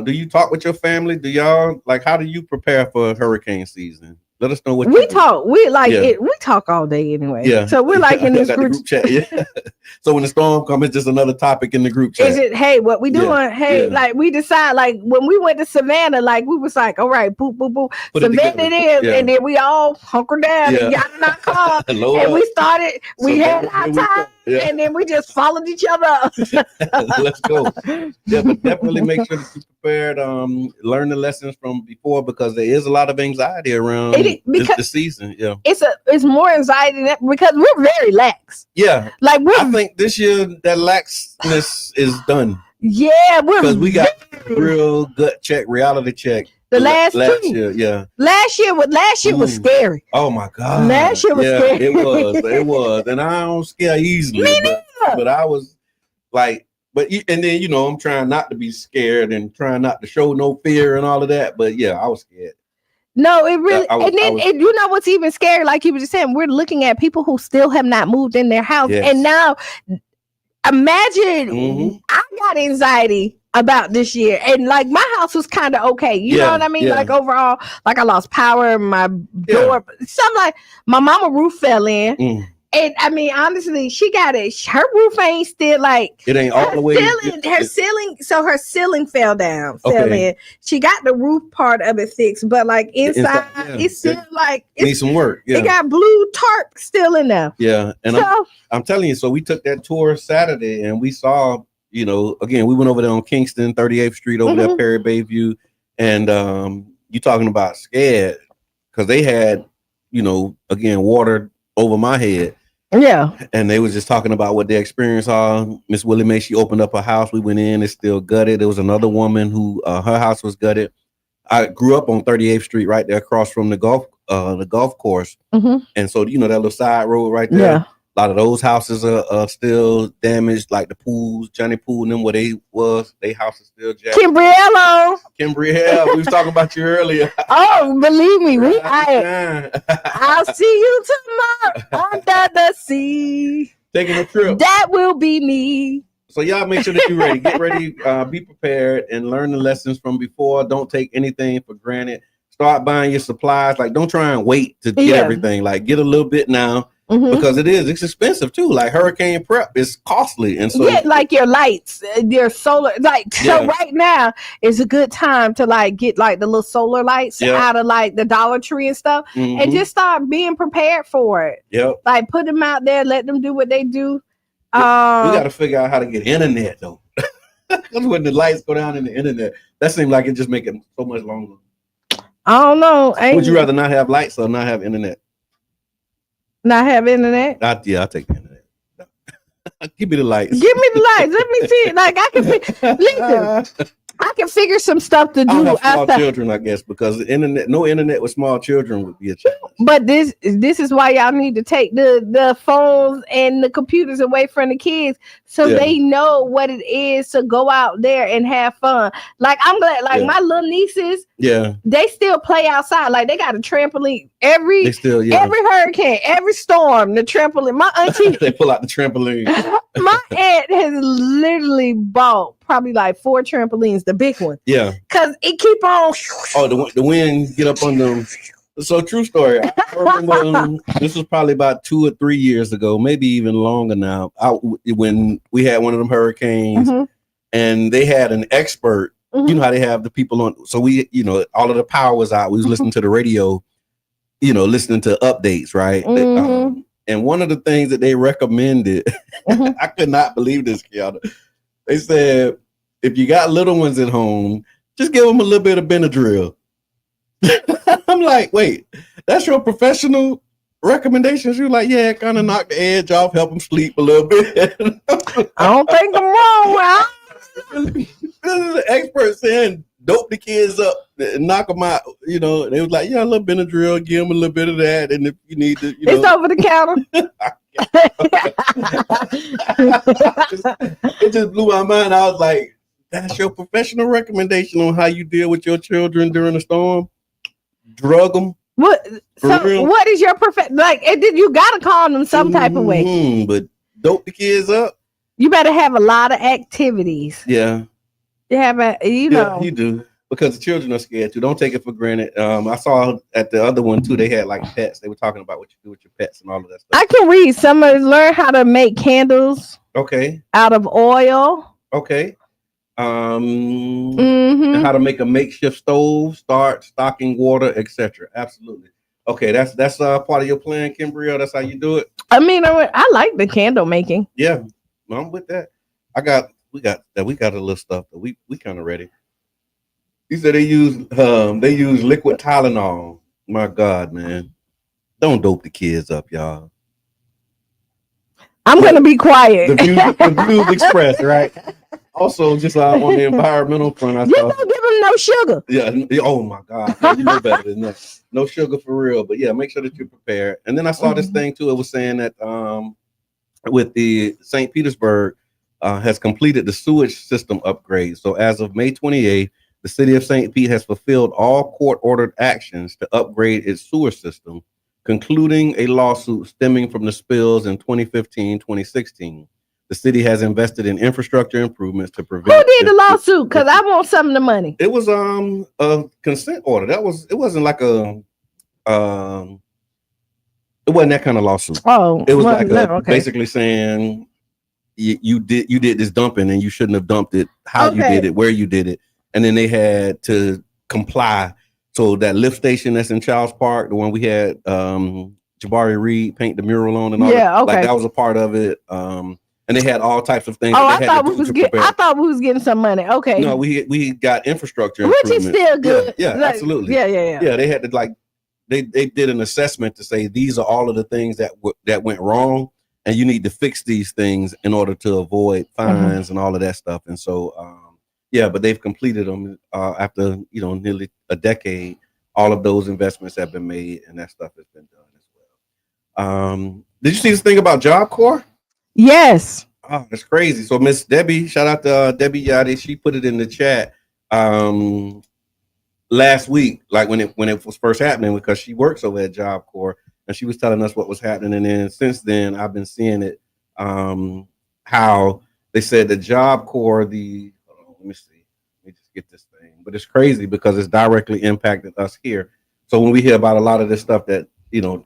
[SPEAKER 6] Do you talk with your family? Do y'all how do you prepare for hurricane season? Let us know what
[SPEAKER 1] we talk. We like it. We talk all day anyway.
[SPEAKER 6] Yeah.
[SPEAKER 1] So we're like in this group
[SPEAKER 6] chat. Yeah. So when the storm comes, it's just another topic in the group chat.
[SPEAKER 1] Is it? Hey, what we doing? Yeah. Hey, like we decide. Like when we went to Savannah, like we was like, all right, boop, boop, boop. Savannah it is, and then we all hunkered down and got in our car, and we started. We had our time. And then we just followed each other.
[SPEAKER 6] Let's go. Yeah, but definitely make sure that you're prepared. Learn the lessons from before because there is a lot of anxiety around the season. Yeah,
[SPEAKER 1] it's more anxiety because we're very lax.
[SPEAKER 6] Yeah,
[SPEAKER 1] like
[SPEAKER 6] I think this year that laxness is done.
[SPEAKER 1] Yeah,
[SPEAKER 6] because we got real gut check, reality check.
[SPEAKER 1] The last
[SPEAKER 6] year, yeah.
[SPEAKER 1] Last year was scary.
[SPEAKER 6] Oh my God.
[SPEAKER 1] Last year was scary.
[SPEAKER 6] It was. And I don't scare easily. But I was like, and then I'm trying not to be scared and trying not to show no fear and all of that. But yeah, I was scared.
[SPEAKER 1] No, it really and you know what's even scary, like you were just saying, we're looking at people who still have not moved in their house. Yes. And now imagine I got anxiety about this year, and like my house was kind of okay, you know what I mean? Like overall, like I lost power, my door, something like my mama roof fell in, and I mean honestly, she got it. Her roof ain't still like
[SPEAKER 6] it ain't all the way.
[SPEAKER 1] Her ceiling fell down, fell in. She got the roof part of it fixed, but like inside it's still like it
[SPEAKER 6] needs some work. Yeah.
[SPEAKER 1] It got blue tarp still in there.
[SPEAKER 6] Yeah, and I'm telling you, so we took that tour Saturday, and we saw. Again, we went over there on Kingston, 38th Street over there, Perry Bayview. And you talking about scared because they had, again, water over my head.
[SPEAKER 1] Yeah.
[SPEAKER 6] And they was just talking about what their experience are. Miss Willie Mae, she opened up her house. We went in, it's still gutted. There was another woman who her house was gutted. I grew up on 38th Street right there across from the golf course. And so, that little side road right there. Yeah. A lot of those houses are still damaged, like the pools, Johnny Pool and them where they house is still jacked.
[SPEAKER 1] Kimbriello.
[SPEAKER 6] Kimbrielle, we was talking about you earlier.
[SPEAKER 1] Oh, believe me, I'll see you tomorrow under the sea.
[SPEAKER 6] Taking a trip.
[SPEAKER 1] That will be me.
[SPEAKER 6] So y'all make sure that you're ready. Get ready, be prepared, and learn the lessons from before. Don't take anything for granted. Start buying your supplies. Like, don't try and wait to get everything. Like, get a little bit now. Because it's expensive too. Like hurricane prep is costly, and so
[SPEAKER 1] like your lights, your solar. So right now is a good time to like get like the little solar lights out of like the Dollar Tree and stuff, and just start being prepared for it.
[SPEAKER 6] Yep.
[SPEAKER 1] Like put them out there, let them do what they do.
[SPEAKER 6] We got to figure out how to get internet though. Because when the lights go down in the internet, that seems like it just make it so much longer.
[SPEAKER 1] I don't know.
[SPEAKER 6] Would you rather not have lights or not have internet?
[SPEAKER 1] Not have internet?
[SPEAKER 6] I'll take the internet. Give me the lights.
[SPEAKER 1] Give me the lights. Let me see it. Like I can listen. I can figure some stuff to do.
[SPEAKER 6] Small children, I guess, because no internet with small children would be a challenge.
[SPEAKER 1] But this is why y'all need to take the phones and the computers away from the kids, so they know what it is to go out there and have fun. Like I'm glad, like my little nieces, they still play outside. Like they got a trampoline every hurricane, every storm. The trampoline. My auntie,
[SPEAKER 6] they pull out the trampoline.
[SPEAKER 1] My aunt has literally bought probably like 4 trampolines, the big one.
[SPEAKER 6] Yeah.
[SPEAKER 1] Because it keep on.
[SPEAKER 6] Oh, the wind get up on them. So true story. I remember this was probably about 2 or 3 years ago, maybe even longer now, when we had one of them hurricanes and they had an expert. You know how they have the people on. So we, all of the power was out. We was listening to the radio, listening to updates, right? And one of the things that they recommended, I could not believe this, Kiana. They said, if you got little ones at home, just give them a little bit of Benadryl. I'm like, wait, that's your professional recommendations? You're like, yeah, kind of knock the edge off, help them sleep a little bit.
[SPEAKER 1] I don't think I'm wrong.
[SPEAKER 6] This is an expert saying, dope the kids up, knock them out. They was like, yeah, a little Benadryl, give them a little bit of that, and if you need to,
[SPEAKER 1] it's over the counter.
[SPEAKER 6] It just blew my mind. I was like, that's your professional recommendation on how you deal with your children during a storm? Drug them?
[SPEAKER 1] What? So what is your like? You gotta call them some type of way.
[SPEAKER 6] But dope the kids up.
[SPEAKER 1] You better have a lot of activities.
[SPEAKER 6] Yeah.
[SPEAKER 1] You have
[SPEAKER 6] Yeah, you do. Because the children are scared too. Don't take it for granted. I saw at the other one too, they had like pets. They were talking about what you do with your pets and all of that stuff.
[SPEAKER 1] I can read. Somebody learn how to make candles.
[SPEAKER 6] Okay.
[SPEAKER 1] Out of oil.
[SPEAKER 6] Okay. And how to make a makeshift stove, start stocking water, etc. Absolutely. Okay, that's part of your plan, Kimbrielle. That's how you do it.
[SPEAKER 1] I mean, I like the candle making.
[SPEAKER 6] Yeah, I'm with that. We got a little stuff that we kind of ready. He said they use liquid Tylenol. My God, man. Don't dope the kids up, y'all.
[SPEAKER 1] I'm gonna be quiet.
[SPEAKER 6] The views expressed, right? Also, just on the environmental front,
[SPEAKER 1] you don't give them no sugar.
[SPEAKER 6] Yeah. Oh my God, you know better than that. No sugar for real. But yeah, make sure that you're prepared. And then I saw this thing too. It was saying that with the St. Petersburg has completed the sewage system upgrade. So as of May 28th, the city of St. Pete has fulfilled all court-ordered actions to upgrade its sewer system, concluding a lawsuit stemming from the spills in 2015-2016. The city has invested in infrastructure improvements to prevent.
[SPEAKER 1] Who did the lawsuit? Because I want some of the money.
[SPEAKER 6] It was a consent order. It wasn't like it wasn't that kind of lawsuit.
[SPEAKER 1] Oh,
[SPEAKER 6] it was basically saying you did this dumping and you shouldn't have dumped it. How you did it, where you did it, and then they had to comply. So that lift station that's in Childs Park, the one we had Jabari Reed paint the mural on and all that, like that was a part of it. And they had all types of things.
[SPEAKER 1] Oh, I thought we was getting some money. Okay.
[SPEAKER 6] No, we got infrastructure,
[SPEAKER 1] which is still good.
[SPEAKER 6] Yeah, like, absolutely.
[SPEAKER 1] Yeah.
[SPEAKER 6] They had to they did an assessment to say these are all of the things that went wrong, and you need to fix these things in order to avoid fines and all of that stuff. And so, but they've completed them after nearly a decade. All of those investments have been made, and that stuff has been done as well. Did you see this thing about Job Corps?
[SPEAKER 1] Yes.
[SPEAKER 6] Oh, that's crazy. So Miss Debbie, shout out to Debbie Yadi. She put it in the chat last week, like when it was first happening, because she works over at Job Corps, and she was telling us what was happening. And then since then, I've been seeing it. How they said the Job Corps, let me see, let me just get this thing. But it's crazy because it's directly impacted us here. So when we hear about a lot of this stuff that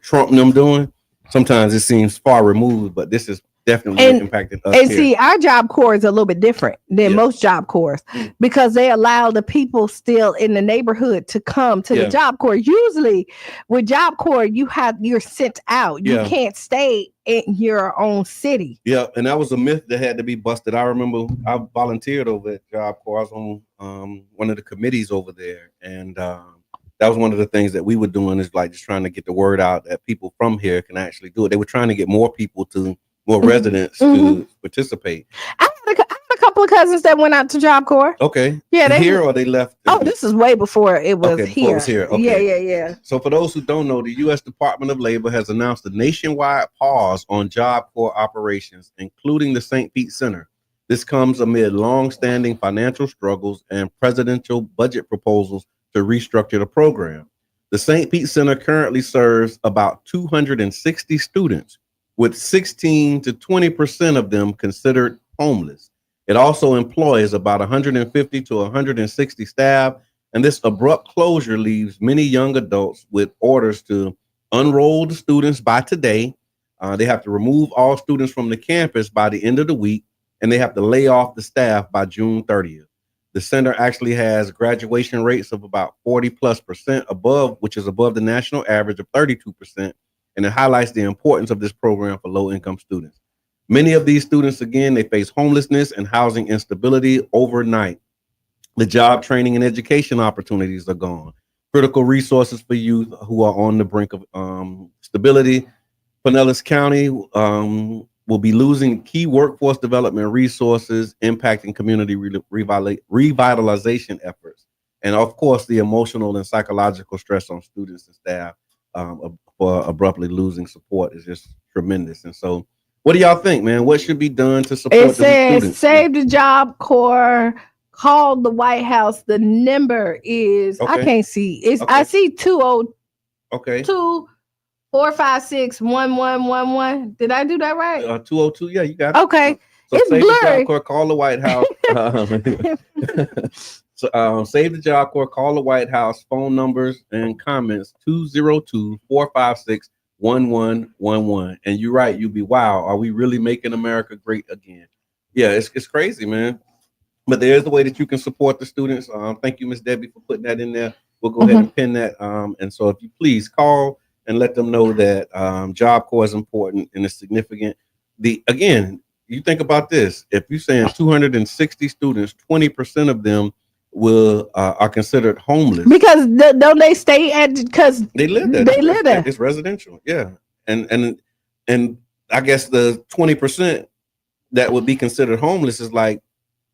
[SPEAKER 6] Trump and them doing, sometimes it seems far removed, but this is definitely impacted us.
[SPEAKER 1] And see, our Job Corps is a little bit different than most Job Corps because they allow the people still in the neighborhood to come to the Job Corps. Usually with Job Corps, you're sent out. You can't stay in your own city.
[SPEAKER 6] Yeah, and that was a myth that had to be busted. I remember I volunteered over at Job Corps. I was on one of the committees over there, and that was one of the things that we were doing, is like just trying to get the word out that people from here can actually do it. They were trying to get more residents to participate.
[SPEAKER 1] I had a couple of cousins that went out to Job Corps.
[SPEAKER 6] Okay.
[SPEAKER 1] Yeah, they
[SPEAKER 6] here or they left?
[SPEAKER 1] This is way before it was
[SPEAKER 6] here.
[SPEAKER 1] Before it was
[SPEAKER 6] here. Okay.
[SPEAKER 1] Yeah.
[SPEAKER 6] So for those who don't know, the U.S. Department of Labor has announced a nationwide pause on Job Corps operations, including the St. Pete Center. This comes amid long-standing financial struggles and presidential budget proposals to restructure the program. The St. Pete Center currently serves about 260 students, with 16 to 20% of them considered homeless. It also employs about 150 to 160 staff, and this abrupt closure leaves many young adults with orders to unroll the students by today. They have to remove all students from the campus by the end of the week, and they have to lay off the staff by June 30th. The center actually has graduation rates of about 40+% above, which is above the national average of 32%. And it highlights the importance of this program for low-income students. Many of these students, again, they face homelessness and housing instability overnight. The job training and education opportunities are gone. Critical resources for youth who are on the brink of stability. Pinellas County will be losing key workforce development resources, impacting community revitalization efforts. And of course, the emotional and psychological stress on students and staff for abruptly losing support is just tremendous. And so, what do y'all think, man? What should be done to support the students?
[SPEAKER 1] Save the Job Corps. Call the White House. The number is I can't see. I see 202-456-1111. Did I do that right?
[SPEAKER 6] 202. Yeah, you got it.
[SPEAKER 1] Okay.
[SPEAKER 6] So
[SPEAKER 1] it's
[SPEAKER 6] save
[SPEAKER 1] blurry.
[SPEAKER 6] The Job Corps, call the White House. So save the Job Corps, call the White House. Phone numbers and comments 202-456-1111. And you're right, you'll be wow. Are we really making America great again? Yeah, it's crazy, man. But there's the way that you can support the students. Thank you, Miss Debbie, for putting that in there. We'll go ahead and pin that. And so if you please call and let them know that Job Corps is important and it's significant. Again, you think about this. If you're saying 260 students, 20% of them are considered homeless
[SPEAKER 1] because don't they stay at because
[SPEAKER 6] they live there.
[SPEAKER 1] They live there.
[SPEAKER 6] It's residential, yeah. And I guess the 20% that would be considered homeless is like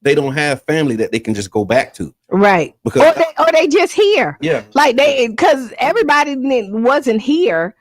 [SPEAKER 6] they don't have family that they can just go back to,
[SPEAKER 1] right? Because or they just here,
[SPEAKER 6] yeah.
[SPEAKER 1] Like because everybody wasn't here.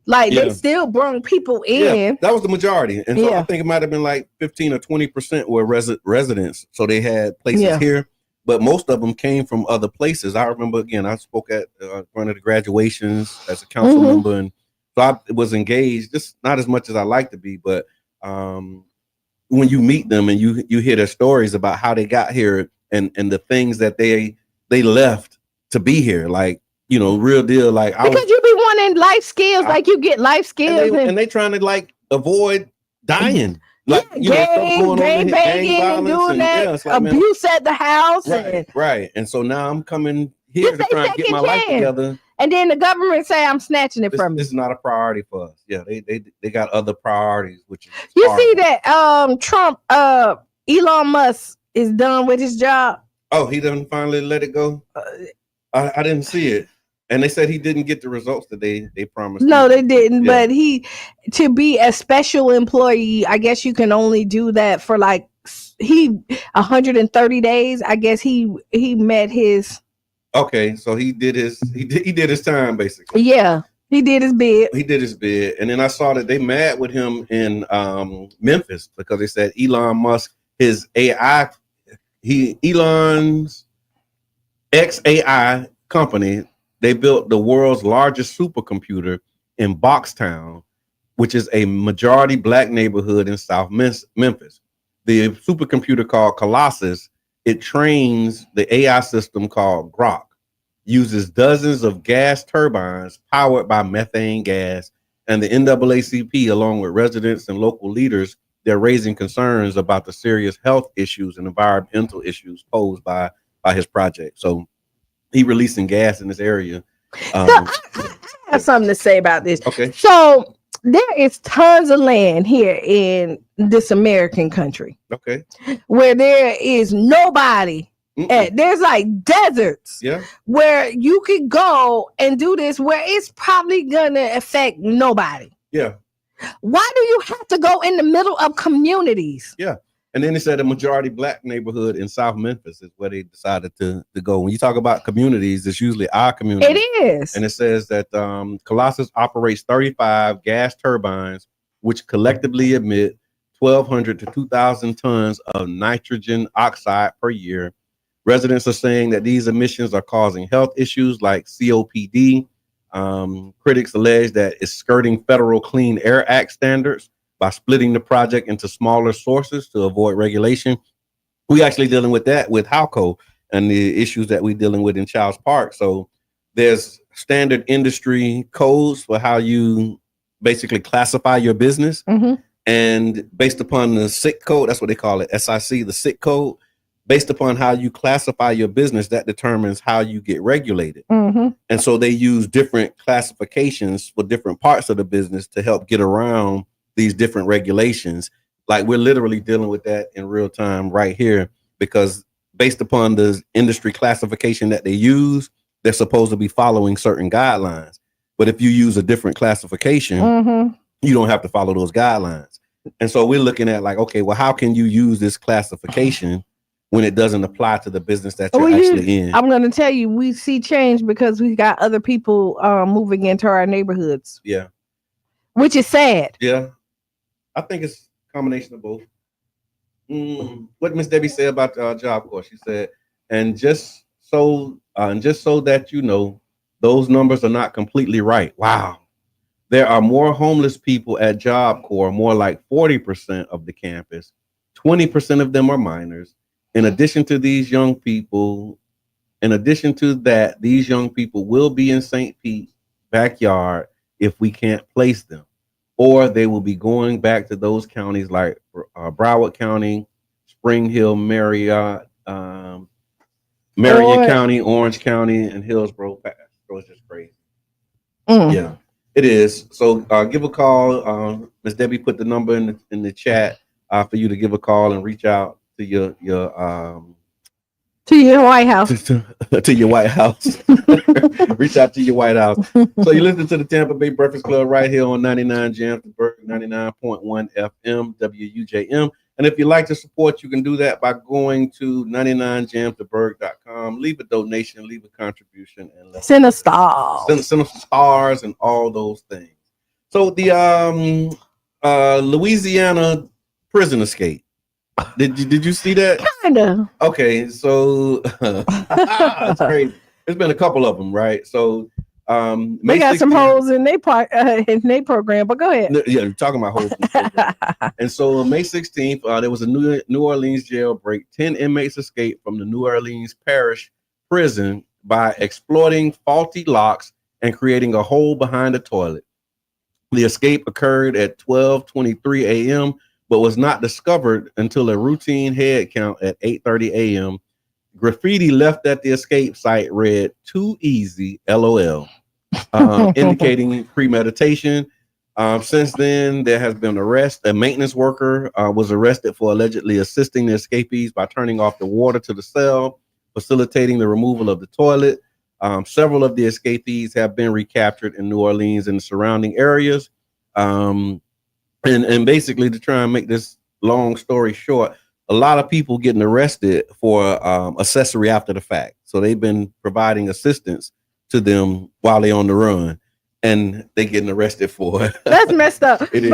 [SPEAKER 1] Like they still brought people in.
[SPEAKER 6] Yeah, that was the majority, and so I think it might have been like 15 or 20% were residents, so they had places here. But most of them came from other places. I remember, again, I spoke at one of the graduations as a council member, and so I was engaged, just not as much as I like to be. But when you meet them and you hear their stories about how they got here and the things that they left to be here, like, you know, real deal. Like
[SPEAKER 1] because you be wanting life skills, like you get life skills,
[SPEAKER 6] and they trying to like avoid dying. Like,
[SPEAKER 1] gang banging and doing that, like, abuse at the house.
[SPEAKER 6] Right. And so now I'm coming here to try and get my life together.
[SPEAKER 1] And then the government say I'm snatching it from you.
[SPEAKER 6] This is not a priority for us. Yeah, they got other priorities, which is
[SPEAKER 1] see that Trump, Elon Musk is done with his job.
[SPEAKER 6] Oh, he done finally let it go? I didn't see it. And they said he didn't get the results that they promised.
[SPEAKER 1] No, they didn't. Yeah. But to be a special employee, I guess you can only do that for like 130 days. I guess he met his.
[SPEAKER 6] Okay, so he did his time basically.
[SPEAKER 1] Yeah. He did his bid.
[SPEAKER 6] He did his bid. And then I saw that they mad with him in Memphis because they said Elon Musk, his AI, Elon's XAI company, they built the world's largest supercomputer in Boxtown, which is a majority black neighborhood in South Memphis. The supercomputer called Colossus, it trains the AI system called Grok, uses dozens of gas turbines powered by methane gas, and the NAACP, along with residents and local leaders, they're raising concerns about the serious health issues and environmental issues posed by his project. So he releasing gas in this area.
[SPEAKER 1] I have something to say about this.
[SPEAKER 6] Okay.
[SPEAKER 1] So there is tons of land here in this American country.
[SPEAKER 6] Okay.
[SPEAKER 1] Where there is nobody. There's like deserts.
[SPEAKER 6] Yeah.
[SPEAKER 1] Where you could go and do this where it's probably gonna affect nobody.
[SPEAKER 6] Yeah.
[SPEAKER 1] Why do you have to go in the middle of communities?
[SPEAKER 6] Yeah. And then they said a majority black neighborhood in South Memphis is where they decided to go. When you talk about communities, it's usually our community.
[SPEAKER 1] It is.
[SPEAKER 6] And it says that Colossus operates 35 gas turbines, which collectively emit 1,200 to 2,000 tons of nitrogen oxide per year. Residents are saying that these emissions are causing health issues like COPD. Critics allege that it's skirting federal Clean Air Act standards by splitting the project into smaller sources to avoid regulation. We actually dealing with that with Halco and the issues that we're dealing with in Childs Park. So there's standard industry codes for how you basically classify your business.
[SPEAKER 1] Mm-hmm.
[SPEAKER 6] And based upon the SIC code, that's what they call it, SIC, the SIC code, based upon how you classify your business, that determines how you get regulated.
[SPEAKER 1] Mm-hmm.
[SPEAKER 6] And so they use different classifications for different parts of the business to help get around these different regulations. Like we're literally dealing with that in real time right here, because based upon the industry classification that they use, they're supposed to be following certain guidelines. But if you use a different classification,
[SPEAKER 1] mm-hmm.
[SPEAKER 6] you don't have to follow those guidelines. And so we're looking at like, okay, well, how can you use this classification when it doesn't apply to the business that you're actually in?
[SPEAKER 1] I'm going to tell you, we see change because we got other people moving into our neighborhoods.
[SPEAKER 6] Yeah.
[SPEAKER 1] Which is sad.
[SPEAKER 6] Yeah. I think it's a combination of both. What Miss Debbie said about the Job Corps, she said, and just so that you know, those numbers are not completely right. Wow. There are more homeless people at Job Corps, more like 40% of the campus. 20% of them are minors. In addition to these young people, these young people will be in St. Pete's backyard if we can't place them, or they will be going back to those counties like Broward County, Spring Hill, Marion County, Orange County, and Hillsborough. So it's just crazy. Yeah, it is. So give a call. Ms. Debbie put the number in the chat for you to give a call and reach out to your
[SPEAKER 1] White House.
[SPEAKER 6] to your White House. Reach out to your White House. So you listen to the Tampa Bay Breakfast Club right here on 99 Jam, 99.1 FM, WUJM. And if you'd like to support, you can do that by going to 99jamtoberg.com. Leave a donation, leave a contribution, and
[SPEAKER 1] send a star.
[SPEAKER 6] Send us stars and all those things. So the Louisiana prison escape. Did you see that?
[SPEAKER 1] Kinda.
[SPEAKER 6] Okay, so that's crazy. There's been a couple of them, right? So
[SPEAKER 1] they got some holes in their program, but go ahead.
[SPEAKER 6] Yeah, you're talking about holes. And so on May 16th, there was a New Orleans jailbreak. 10 inmates escaped from the New Orleans Parish prison by exploiting faulty locks and creating a hole behind the toilet. The escape occurred at 12:23 a.m., but was not discovered until a routine head count at 8:30 a.m. Graffiti left at the escape site read "Too easy, LOL," indicating premeditation. Since then, there has been arrest. A maintenance worker was arrested for allegedly assisting the escapees by turning off the water to the cell, facilitating the removal of the toilet. Several of the escapees have been recaptured in New Orleans and the surrounding areas. And basically, to try and make this long story short, a lot of people getting arrested for accessory after the fact. So they've been providing assistance to them while they're on the run. and they getting arrested for it.
[SPEAKER 1] That's messed up.
[SPEAKER 6] It is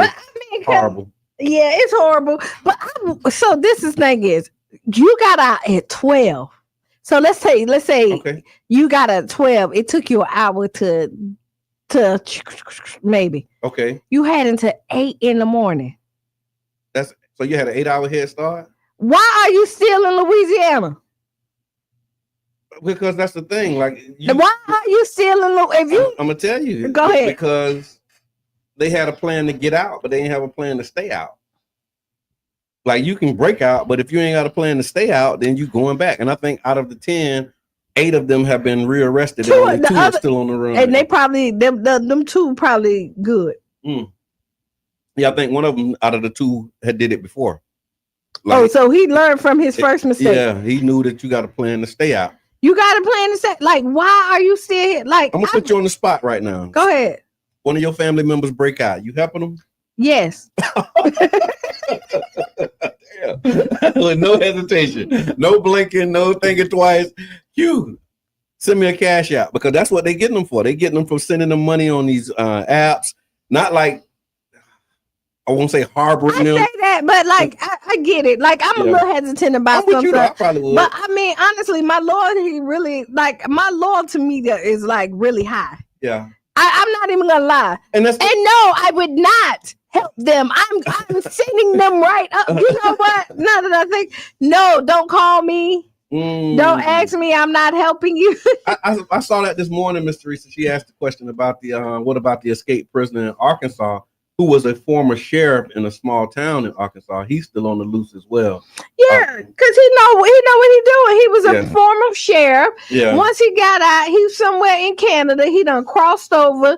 [SPEAKER 6] horrible.
[SPEAKER 1] Yeah, it's horrible. But so this thing is, you got out at 12. So let's say
[SPEAKER 6] Okay.
[SPEAKER 1] you got at 12. It took you an hour to maybe.
[SPEAKER 6] Okay.
[SPEAKER 1] You had until 8 in the morning.
[SPEAKER 6] So you had an 8-hour head start?
[SPEAKER 1] Why are you still in Louisiana?
[SPEAKER 6] Because that's the thing. Like,
[SPEAKER 1] why are you still in Louisiana?
[SPEAKER 6] I'm gonna tell you.
[SPEAKER 1] Go ahead.
[SPEAKER 6] Because they had a plan to get out, but they didn't have a plan to stay out. Like, you can break out, but if you ain't got a plan to stay out, then you going back. And I think out of the 10, 8 of them have been rearrested. And only 2 are still on the run.
[SPEAKER 1] And they probably them 2 probably good.
[SPEAKER 6] Yeah, I think one of them out of the 2 had did it before. Like,
[SPEAKER 1] so he learned from his first mistake.
[SPEAKER 6] Yeah, he knew that you got a plan to stay out.
[SPEAKER 1] You got a plan to stay. Like, why are you still here? Like,
[SPEAKER 6] I'm gonna put you on the spot right now.
[SPEAKER 1] Go ahead.
[SPEAKER 6] One of your family members break out. You helping them?
[SPEAKER 1] Yes.
[SPEAKER 6] With no hesitation, no blinking, no thinking twice. You send me a cash out, because that's what they're getting them for. They're getting them for sending them money on these apps. Not like, I won't say harboring them.
[SPEAKER 1] I say that, but like I get it. Like, I'm a little hesitant about something. But I mean, honestly, my loyalty really, like, my loyalty to me is like really high.
[SPEAKER 6] Yeah.
[SPEAKER 1] I'm not even gonna lie. And no, I would not help them. I'm sending them right up. You know what? Now that I think, no, don't call me. Don't ask me. I'm not helping you.
[SPEAKER 6] I saw that this morning, Miss Teresa. She asked a question about what about the escaped prisoner in Arkansas, who was a former sheriff in a small town in Arkansas. He's still on the loose as well.
[SPEAKER 1] Yeah, because he know what he's doing. He was a former sheriff.
[SPEAKER 6] Yeah.
[SPEAKER 1] Once he got out, he was somewhere in Canada. He done crossed over,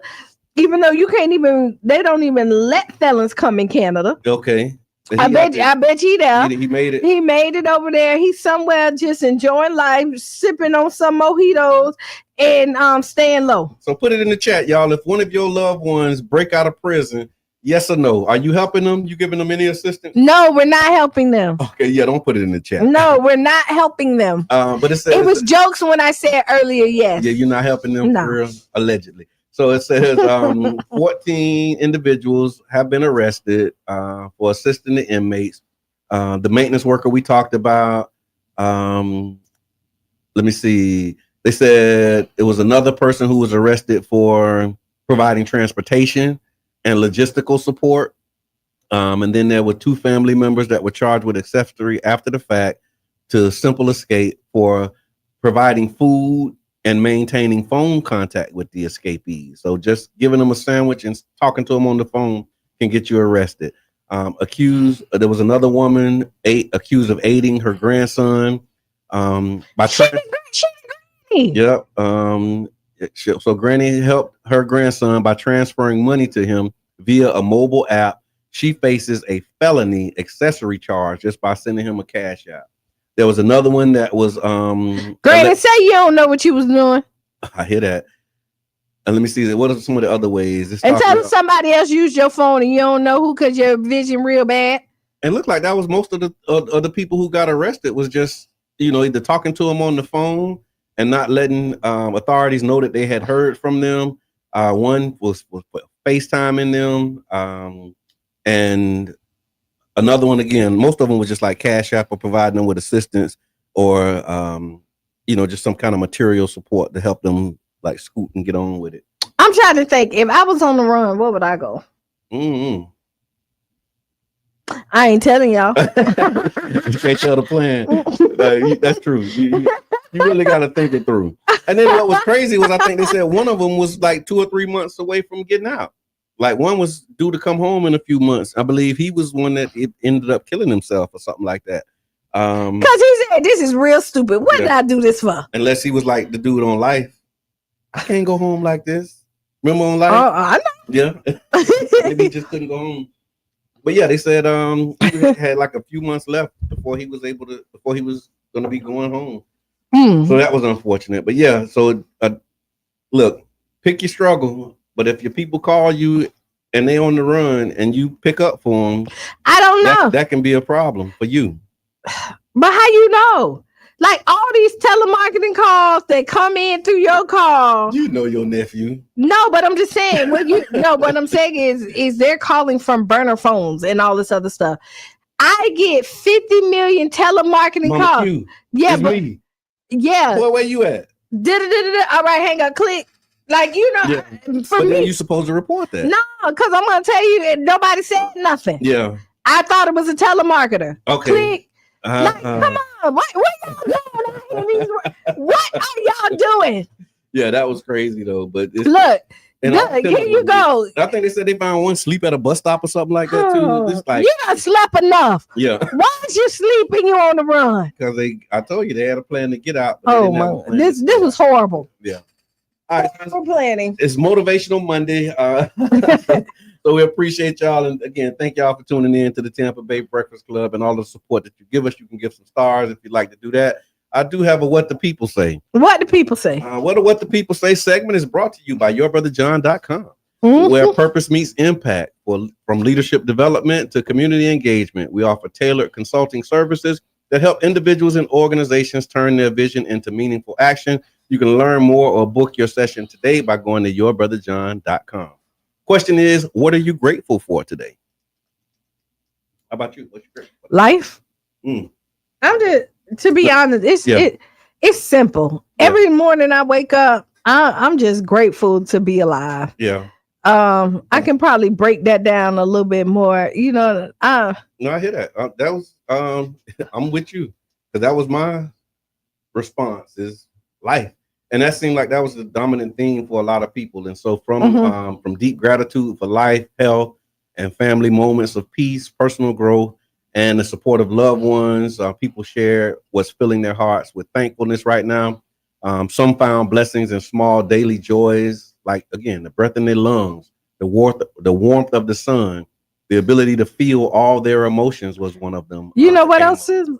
[SPEAKER 1] even though they don't even let felons come in Canada.
[SPEAKER 6] Okay.
[SPEAKER 1] I bet you there.
[SPEAKER 6] He made it.
[SPEAKER 1] He made it over there. He's somewhere just enjoying life, sipping on some mojitos and staying low.
[SPEAKER 6] So put it in the chat, y'all. If one of your loved ones break out of prison, yes or no? Are you helping them? You giving them any assistance?
[SPEAKER 1] No, we're not helping them.
[SPEAKER 6] Okay, yeah, don't put it in the chat.
[SPEAKER 1] No, we're not helping them.
[SPEAKER 6] But
[SPEAKER 1] it was jokes when I said earlier, yes.
[SPEAKER 6] Yeah, you're not helping them for real, allegedly. So it says 14 individuals have been arrested for assisting the inmates. The maintenance worker we talked about. Let me see. They said it was another person who was arrested for providing transportation and logistical support. And then there were 2 family members that were charged with accessory after the fact to simple escape for providing food and maintaining phone contact with the escapees. So just giving them a sandwich and talking to them on the phone can get you arrested. There was another woman accused of aiding her grandson by Yep. So Granny helped her grandson by transferring money to him via a mobile app. She faces a felony accessory charge just by sending him a cash app. There was another one that was
[SPEAKER 1] Granny, say you don't know what you was doing.
[SPEAKER 6] I hear that. And let me see, what are some of the other ways?
[SPEAKER 1] And tell somebody else used your phone and you don't know who, because your vision real bad.
[SPEAKER 6] And look like that was most of the people who got arrested was just, either talking to them on the phone and not letting authorities know that they had heard from them. One was FaceTiming them. And another one, again, most of them was just like Cash App or providing them with assistance or, just some kind of material support to help them like scoot and get on with it.
[SPEAKER 1] I'm trying to think. If I was on the run, where would I go?
[SPEAKER 6] Mm-hmm.
[SPEAKER 1] I ain't telling y'all.
[SPEAKER 6] You can't tell the plan. That's true. You really got to think it through. And then what was crazy was I think they said one of them was like 2 or 3 months away from getting out. Like one was due to come home in a few months. I believe he was one that ended up killing himself or something like that.
[SPEAKER 1] Because he said, this is real stupid. What did I do this for?
[SPEAKER 6] Unless he was like the dude on Life. I can't go home like this. Remember on Life?
[SPEAKER 1] I know.
[SPEAKER 6] Yeah. Maybe he just couldn't go home. But yeah, they said he had like a few months left before he was going to be going home. So that was unfortunate. But yeah, so look, pick your struggle. But if your people call you and they on the run and you pick up for them,
[SPEAKER 1] I don't know.
[SPEAKER 6] That can be a problem for you.
[SPEAKER 1] But how you know? Like all these telemarketing calls that come in through your call.
[SPEAKER 6] You know your nephew.
[SPEAKER 1] No, but I'm just saying. What I'm saying is they're calling from burner phones and all this other stuff. I get 50 million telemarketing
[SPEAKER 6] Mama
[SPEAKER 1] calls.
[SPEAKER 6] Q,
[SPEAKER 1] Yeah,
[SPEAKER 6] it's
[SPEAKER 1] but
[SPEAKER 6] me.
[SPEAKER 1] yeah.
[SPEAKER 6] Boy, where you at?
[SPEAKER 1] All right, hang on, click. Like for
[SPEAKER 6] but
[SPEAKER 1] me,
[SPEAKER 6] then you supposed to report that.
[SPEAKER 1] No, because I'm gonna tell you, nobody said nothing.
[SPEAKER 6] Yeah,
[SPEAKER 1] I thought it was a telemarketer.
[SPEAKER 6] Okay.
[SPEAKER 1] Click. Like, come on, what y'all doing? What are y'all doing?
[SPEAKER 6] Yeah, that was crazy though. But
[SPEAKER 1] look, here you go.
[SPEAKER 6] I think they said they found one sleep at a bus stop or something like that too. It's like
[SPEAKER 1] you not slept enough.
[SPEAKER 6] Yeah.
[SPEAKER 1] Why is you sleeping? You on the run?
[SPEAKER 6] Because I told you they had a plan to get out.
[SPEAKER 1] Oh my, this was horrible.
[SPEAKER 6] Yeah. All right.
[SPEAKER 1] For planning.
[SPEAKER 6] It's Motivational Monday. So we appreciate y'all. And again, thank y'all for tuning in to the Tampa Bay Breakfast Club and all the support that you give us. You can give some stars if you'd like to do that. I do have a What the People Say.
[SPEAKER 1] What the people say?
[SPEAKER 6] What the People Say segment is brought to you by yourbrotherjohn.com,
[SPEAKER 1] Mm-hmm.
[SPEAKER 6] where purpose meets impact. From leadership development to community engagement, we offer tailored consulting services that help individuals and organizations turn their vision into meaningful action. You can learn more or book your session today by going to yourbrotherjohn.com. Question is, what are you grateful for today? How about you? What you grateful for?
[SPEAKER 1] Life. I'm just, to be honest, it's simple.
[SPEAKER 6] Yeah.
[SPEAKER 1] Every morning I wake up, I'm just grateful to be alive.
[SPEAKER 6] Yeah.
[SPEAKER 1] I can probably break that down a little bit more.
[SPEAKER 6] No, I hear that. That was I'm with you, because that was my response is life. And that seemed like that was the dominant theme for a lot of people. And so from deep gratitude for life, health, and family moments of peace, personal growth, and the support of loved ones, people share what's filling their hearts with thankfulness right now. Some found blessings in small daily joys, like, again, the breath in their lungs, the warmth of the sun, the ability to feel all their emotions was one of them.
[SPEAKER 1] You know what else is?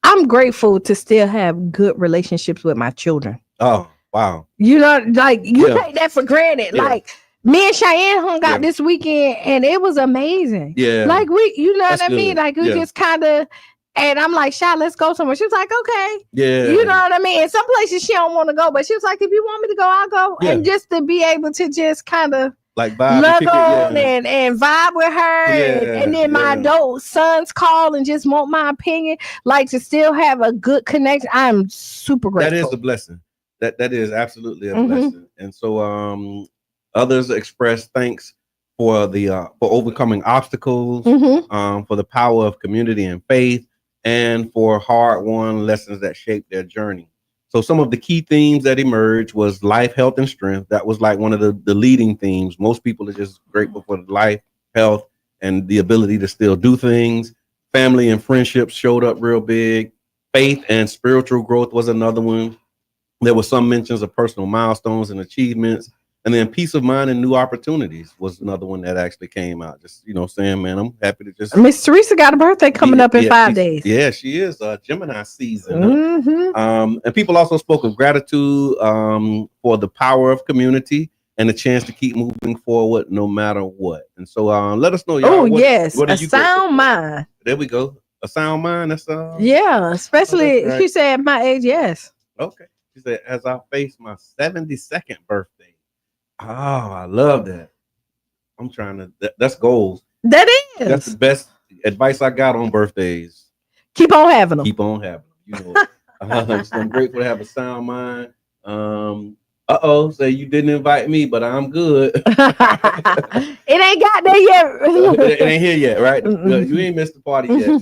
[SPEAKER 1] I'm grateful to still have good relationships with my children.
[SPEAKER 6] Oh, wow.
[SPEAKER 1] You know, like you take that for granted.
[SPEAKER 6] Yeah.
[SPEAKER 1] Like me and Cheyenne hung out this weekend and it was amazing.
[SPEAKER 6] Yeah.
[SPEAKER 1] Like you know
[SPEAKER 6] That's
[SPEAKER 1] what I mean?
[SPEAKER 6] good.
[SPEAKER 1] Like we just kind of, and I'm like, Shy, let's go somewhere. She was like, okay.
[SPEAKER 6] Yeah.
[SPEAKER 1] You know what I mean? In some places she don't want to go, but she was like, if you want me to go, I'll go.
[SPEAKER 6] Yeah.
[SPEAKER 1] And just to be able to just kind of
[SPEAKER 6] like vibe
[SPEAKER 1] love on and vibe with her. And then my adult sons call and just want my opinion. Like to still have a good connection. I'm super grateful.
[SPEAKER 6] That is a blessing. That is absolutely a blessing. And so others express thanks for the for overcoming obstacles, for the power of community and faith, and for hard-won lessons that shaped their journey. So some of the key themes that emerged was life, health, and strength. That was like one of the leading themes. Most people are just grateful for life, health, and the ability to still do things. Family and friendships showed up real big. Faith and spiritual growth was another one. There were some mentions of personal milestones and achievements. And then peace of mind and new opportunities was another one that actually came out. Just, saying, man, I'm happy to just.
[SPEAKER 1] Miss Teresa got a birthday coming up in 5 days.
[SPEAKER 6] Yeah, she is. Gemini season. And people also spoke of gratitude for the power of community and the chance to keep moving forward no matter what. And so let us know, y'all.
[SPEAKER 1] Oh, yes. A sound mind.
[SPEAKER 6] There we go. A sound mind. That's
[SPEAKER 1] yeah, especially
[SPEAKER 6] right.
[SPEAKER 1] She said my age, yes.
[SPEAKER 6] Okay. She said, as I face my 72nd birthday. Oh, I love that. I'm trying to, that's goals.
[SPEAKER 1] That is.
[SPEAKER 6] That's the best advice I got on birthdays.
[SPEAKER 1] Keep on having them.
[SPEAKER 6] Keep on having them. So I'm grateful to have a sound mind. Say you didn't invite me, but I'm good.
[SPEAKER 1] It ain't got there yet.
[SPEAKER 6] It ain't here yet, right? You ain't missed the party yet.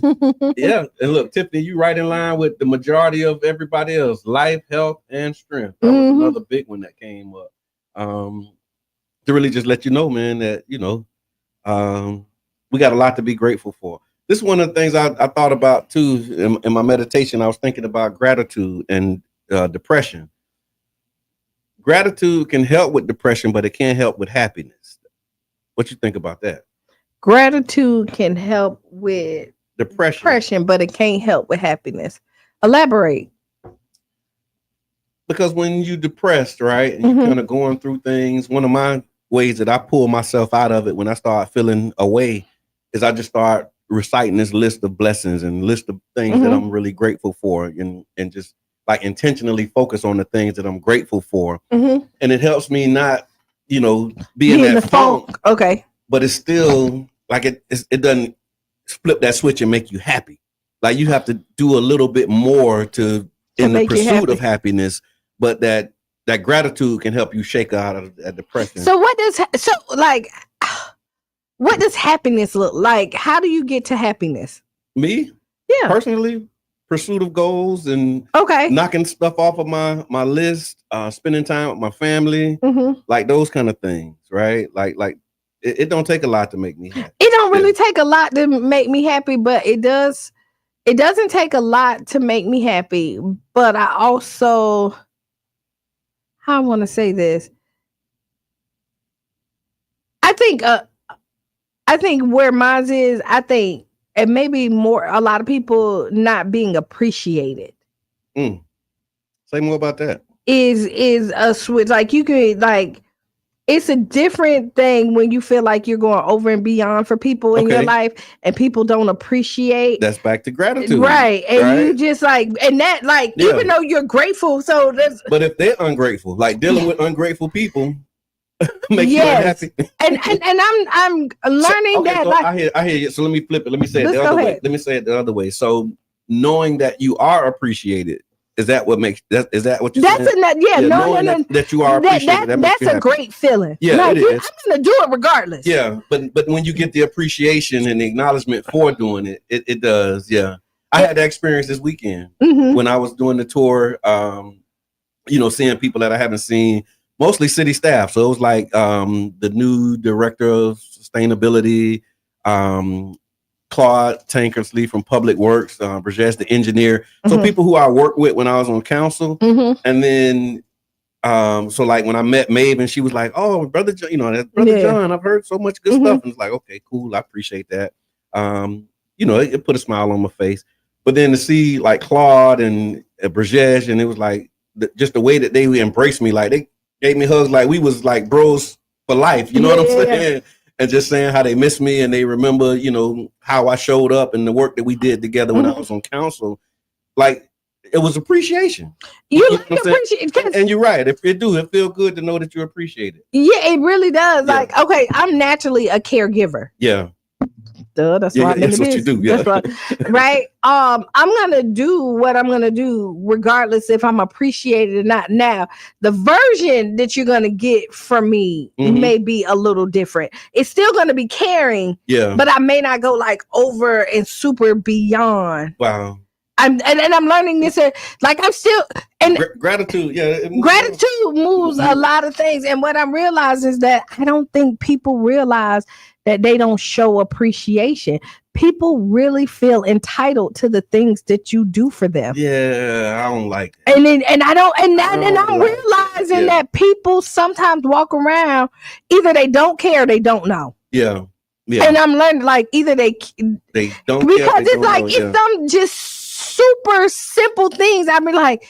[SPEAKER 6] Yeah. And look, Tiffany, you right in line with the majority of everybody else. Life, health, and strength. That was another big one that came up. To really just let you know, man, that we got a lot to be grateful for. This is one of the things I thought about too in my meditation. I was thinking about gratitude and depression. Gratitude can help with depression, but it can't help with happiness. What you think about that?
[SPEAKER 1] Gratitude can help with depression, but it can't help with happiness. Elaborate.
[SPEAKER 6] Because when you're depressed, right, and you're kind of going through things, one of my ways that I pull myself out of it when I start feeling away is I just start reciting this list of blessings and list of things that I'm really grateful for, and just like intentionally focus on the things that I'm grateful for. And it helps me not, be in that funk.
[SPEAKER 1] Okay.
[SPEAKER 6] But it's still like it doesn't flip that switch and make you happy. Like you have to do a little bit more in the pursuit of happiness, but that gratitude can help you shake out of that depression.
[SPEAKER 1] So what does happiness look like? How do you get to happiness?
[SPEAKER 6] Me?
[SPEAKER 1] Yeah.
[SPEAKER 6] Personally, pursuit of goals and knocking stuff off of my list, spending time with my family, like those kind of things, right? Like it don't take a lot to make me happy.
[SPEAKER 1] It don't really take a lot to make me happy, but it doesn't take a lot to make me happy. But I also, how I want to say this, I think where mine is, and maybe more, a lot of people not being appreciated.
[SPEAKER 6] Say more about that.
[SPEAKER 1] Is a switch. Like you could it's a different thing when you feel like you're going over and beyond for people in your life and people don't appreciate.
[SPEAKER 6] That's back to gratitude.
[SPEAKER 1] Right. And you just even though you're grateful. But
[SPEAKER 6] if they're ungrateful, like dealing with ungrateful people makes you unhappy.
[SPEAKER 1] and I'm learning that.
[SPEAKER 6] I hear you. So let me flip it. Let me say it the other way. Let me say it the other way. So knowing that you are appreciated, is that what makes that? Is that what you're saying?
[SPEAKER 1] No.
[SPEAKER 6] That you are appreciated.
[SPEAKER 1] That's a great feeling.
[SPEAKER 6] Yeah, it is.
[SPEAKER 1] I'm gonna do it regardless.
[SPEAKER 6] Yeah, but when you get the appreciation and the acknowledgement for doing it, it does. Yeah, I had that experience this weekend when I was doing the tour. Seeing people that I haven't seen, mostly city staff. So it was like the new director of sustainability, Claude Tankersley from Public Works, Brajesh, the engineer. So people who I worked with when I was on council. And then, so like when I met Maeve and she was like, oh, Brother John, John, I've heard so much good stuff. And it's like, okay, cool. I appreciate that. It put a smile on my face. But then to see like Claude and Brajesh, and it was like just the way that they embraced me, like they gave me hugs like we was like bros for life. You know what I'm saying? And just saying how they miss me and they remember, how I showed up and the work that we did together when I was on council. Like it was appreciation.
[SPEAKER 1] You appreciate,
[SPEAKER 6] and you're right. It feel good to know that you appreciate it.
[SPEAKER 1] Yeah, it really does. Yeah. Like, okay, I'm naturally a caregiver.
[SPEAKER 6] Yeah.
[SPEAKER 1] That's why I'm in the
[SPEAKER 6] what you do. Yeah.
[SPEAKER 1] Right. I'm gonna do what I'm gonna do, regardless if I'm appreciated or not. Now, the version that you're gonna get from me may be a little different. It's still gonna be caring, but I may not go like over and super beyond.
[SPEAKER 6] Wow.
[SPEAKER 1] I'm learning this. Like I'm still
[SPEAKER 6] gratitude. Yeah,
[SPEAKER 1] gratitude moves a lot of things, and what I'm realizing is that I don't think people realize that they don't show appreciation. People really feel entitled to the things that you do for them.
[SPEAKER 6] Yeah, I don't like
[SPEAKER 1] it. I'm realizing that people sometimes walk around, either they don't care or they don't know.
[SPEAKER 6] Yeah.
[SPEAKER 1] And I'm learning like either they
[SPEAKER 6] don't
[SPEAKER 1] because
[SPEAKER 6] care,
[SPEAKER 1] it's like it's some just super simple things. I mean, like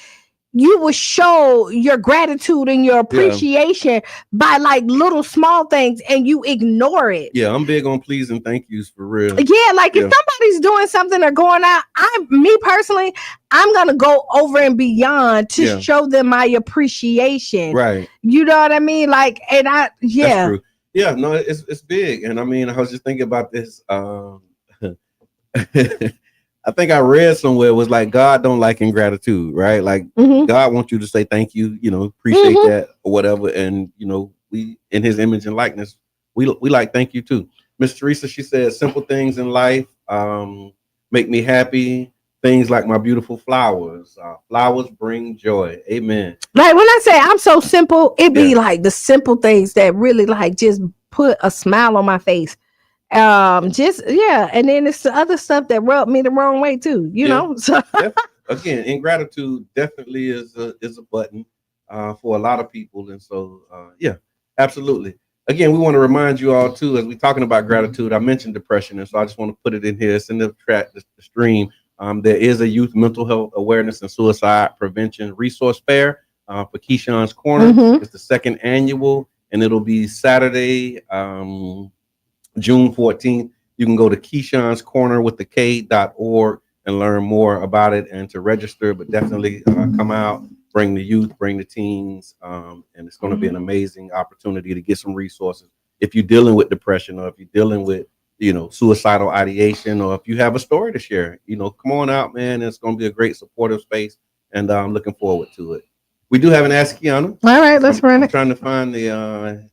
[SPEAKER 1] you will show your gratitude and your appreciation by like little small things and you ignore it.
[SPEAKER 6] Yeah, I'm big on please and thank yous for real.
[SPEAKER 1] Yeah, like if somebody's doing something or going out, me personally, I'm gonna go over and beyond to show them my appreciation.
[SPEAKER 6] Right.
[SPEAKER 1] You know what I mean? Like, and
[SPEAKER 6] That's true. Yeah, no, it's big. And I mean, I was just thinking about this. I think I read somewhere it was like God don't like ingratitude, right? Like God wants you to say thank you, appreciate that or whatever. And we in his image and likeness, we like thank you too. Miss Teresa, she said simple things in life make me happy. Things like my beautiful flowers. Flowers bring joy. Amen.
[SPEAKER 1] Like when I say I'm so simple, it be like the simple things that really like just put a smile on my face. And then it's the other stuff that rubbed me the wrong way too, you know. So
[SPEAKER 6] again, ingratitude definitely is a button for a lot of people, and so absolutely. Again, we want to remind you all too, as we're talking about gratitude. I mentioned depression, and so I just want to put it in here. It's in the stream. There is a youth mental health awareness and suicide prevention resource fair for Keyshawn's Corner. It's the second annual, and it'll be Saturday, June 14th You can go to Keyshawn's Corner with the K.org and learn more about it and to register. But definitely come out, bring the youth, bring the teens, and it's going to be an amazing opportunity to get some resources. If you're dealing with depression, or if you're dealing with suicidal ideation, or if you have a story to share, come on out, man. It's going to be a great supportive space, and I'm looking forward to it. We do have an Ask Kiana.
[SPEAKER 1] All right, let's run it.
[SPEAKER 6] I'm trying to find the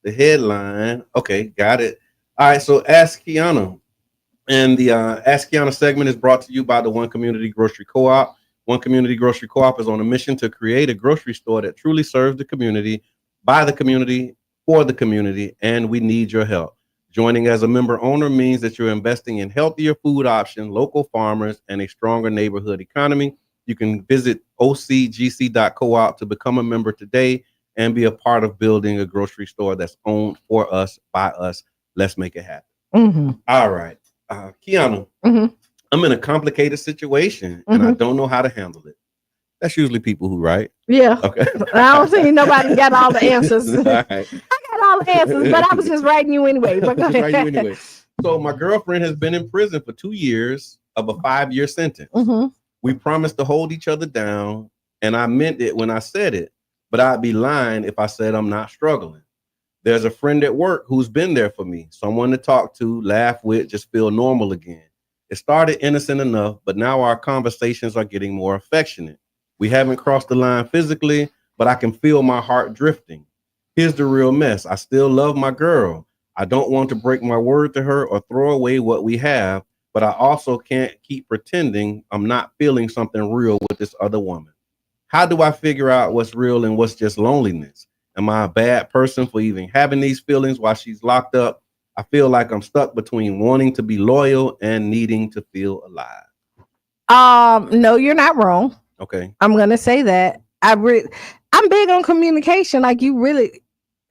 [SPEAKER 6] headline. Okay, got it. All right, so Ask Kiana. And the Ask Kiana segment is brought to you by the One Community Grocery Co-op. One Community Grocery Co-op is on a mission to create a grocery store that truly serves the community, by the community, for the community, and we need your help. Joining as a member owner means that you're investing in healthier food options, local farmers, and a stronger neighborhood economy. You can visit ocgc.coop to become a member today and be a part of building a grocery store that's owned for us, by us. Let's make it happen.
[SPEAKER 1] Mm-hmm.
[SPEAKER 6] All right. Kiana, I'm in a complicated situation and I don't know how to handle it. That's usually people who write.
[SPEAKER 1] Yeah.
[SPEAKER 6] Okay.
[SPEAKER 1] I don't think nobody got all the answers.
[SPEAKER 6] All right.
[SPEAKER 1] I got all the answers, but I was just writing you anyway. But go ahead.
[SPEAKER 6] So my girlfriend has been in prison for 2 years of a 5-year sentence. We promised to hold each other down, and I meant it when I said it, but I'd be lying if I said I'm not struggling. There's a friend at work who's been there for me, someone to talk to, laugh with, just feel normal again. It started innocent enough, but now our conversations are getting more affectionate. We haven't crossed the line physically, but I can feel my heart drifting. Here's the real mess. I still love my girl. I don't want to break my word to her or throw away what we have, but I also can't keep pretending I'm not feeling something real with this other woman. How do I figure out what's real and what's just loneliness? Am I a bad person for even having these feelings while she's locked up? I feel like I'm stuck between wanting to be loyal and needing to feel alive.
[SPEAKER 1] No, you're not wrong.
[SPEAKER 6] Okay.
[SPEAKER 1] I'm gonna say that. I'm big on communication. Like you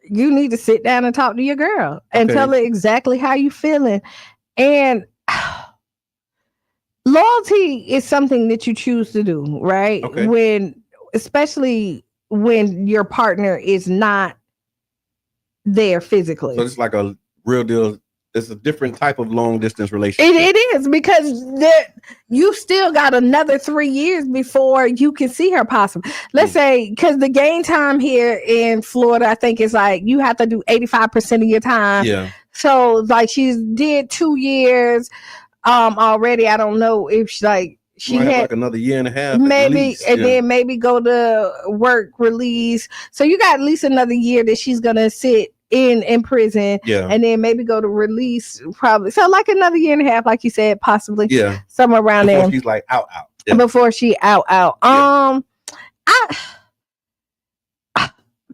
[SPEAKER 1] need to sit down and talk to your girl and tell her exactly how you feeling. And loyalty is something that you choose to do, right? Okay. Especially when your partner is not there physically.
[SPEAKER 6] So it's like a real deal. It's a different type of long distance relationship.
[SPEAKER 1] It is, because you still got another 3 years before you can see her possibly. Let's say, because the game time here in Florida, I think it's like you have to do 85% of your time.
[SPEAKER 6] Yeah.
[SPEAKER 1] So like she's did 2 years already. I don't know if she had
[SPEAKER 6] like another year and a half,
[SPEAKER 1] maybe, and then maybe go to work release. So you got at least another year that she's gonna sit in prison, and then maybe go to release probably. So like another year and a half, like you said, possibly, somewhere around
[SPEAKER 6] before
[SPEAKER 1] there.
[SPEAKER 6] She's like out.
[SPEAKER 1] Before she out.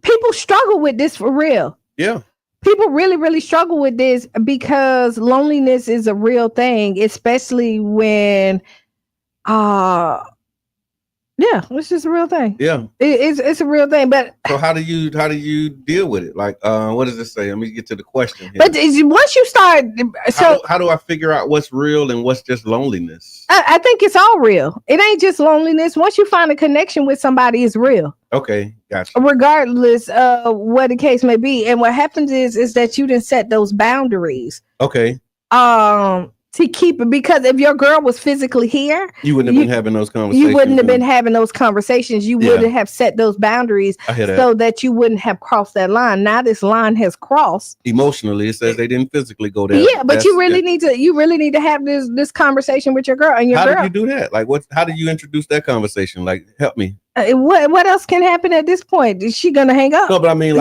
[SPEAKER 1] People struggle with this for real.
[SPEAKER 6] Yeah.
[SPEAKER 1] People really, really struggle with this because loneliness is a real thing, especially when it's just a real thing. Yeah, it's a real thing. But
[SPEAKER 6] so how do you deal with it? Like, what does it say? Let me get to the question here.
[SPEAKER 1] But once you start, so
[SPEAKER 6] how do I figure out what's real and what's just loneliness?
[SPEAKER 1] I think it's all real. It ain't just loneliness. Once you find a connection with somebody, it's real.
[SPEAKER 6] Okay, gotcha.
[SPEAKER 1] Regardless of what the case may be, and what happens is that you didn't set those boundaries.
[SPEAKER 6] Okay.
[SPEAKER 1] To keep it, because if your girl was physically here,
[SPEAKER 6] you wouldn't have been having those conversations.
[SPEAKER 1] You wouldn't have been having those conversations. You wouldn't have set those boundaries so that you wouldn't have crossed that line. Now this line has crossed.
[SPEAKER 6] Emotionally, it says they didn't physically go there.
[SPEAKER 1] Yeah, but you really need to have this conversation with your girl. And your
[SPEAKER 6] how
[SPEAKER 1] girl.
[SPEAKER 6] How do you do that? Like, how do you introduce that conversation? Like, help me.
[SPEAKER 1] What else can happen at this point? Is she gonna hang up?
[SPEAKER 6] No, but I mean,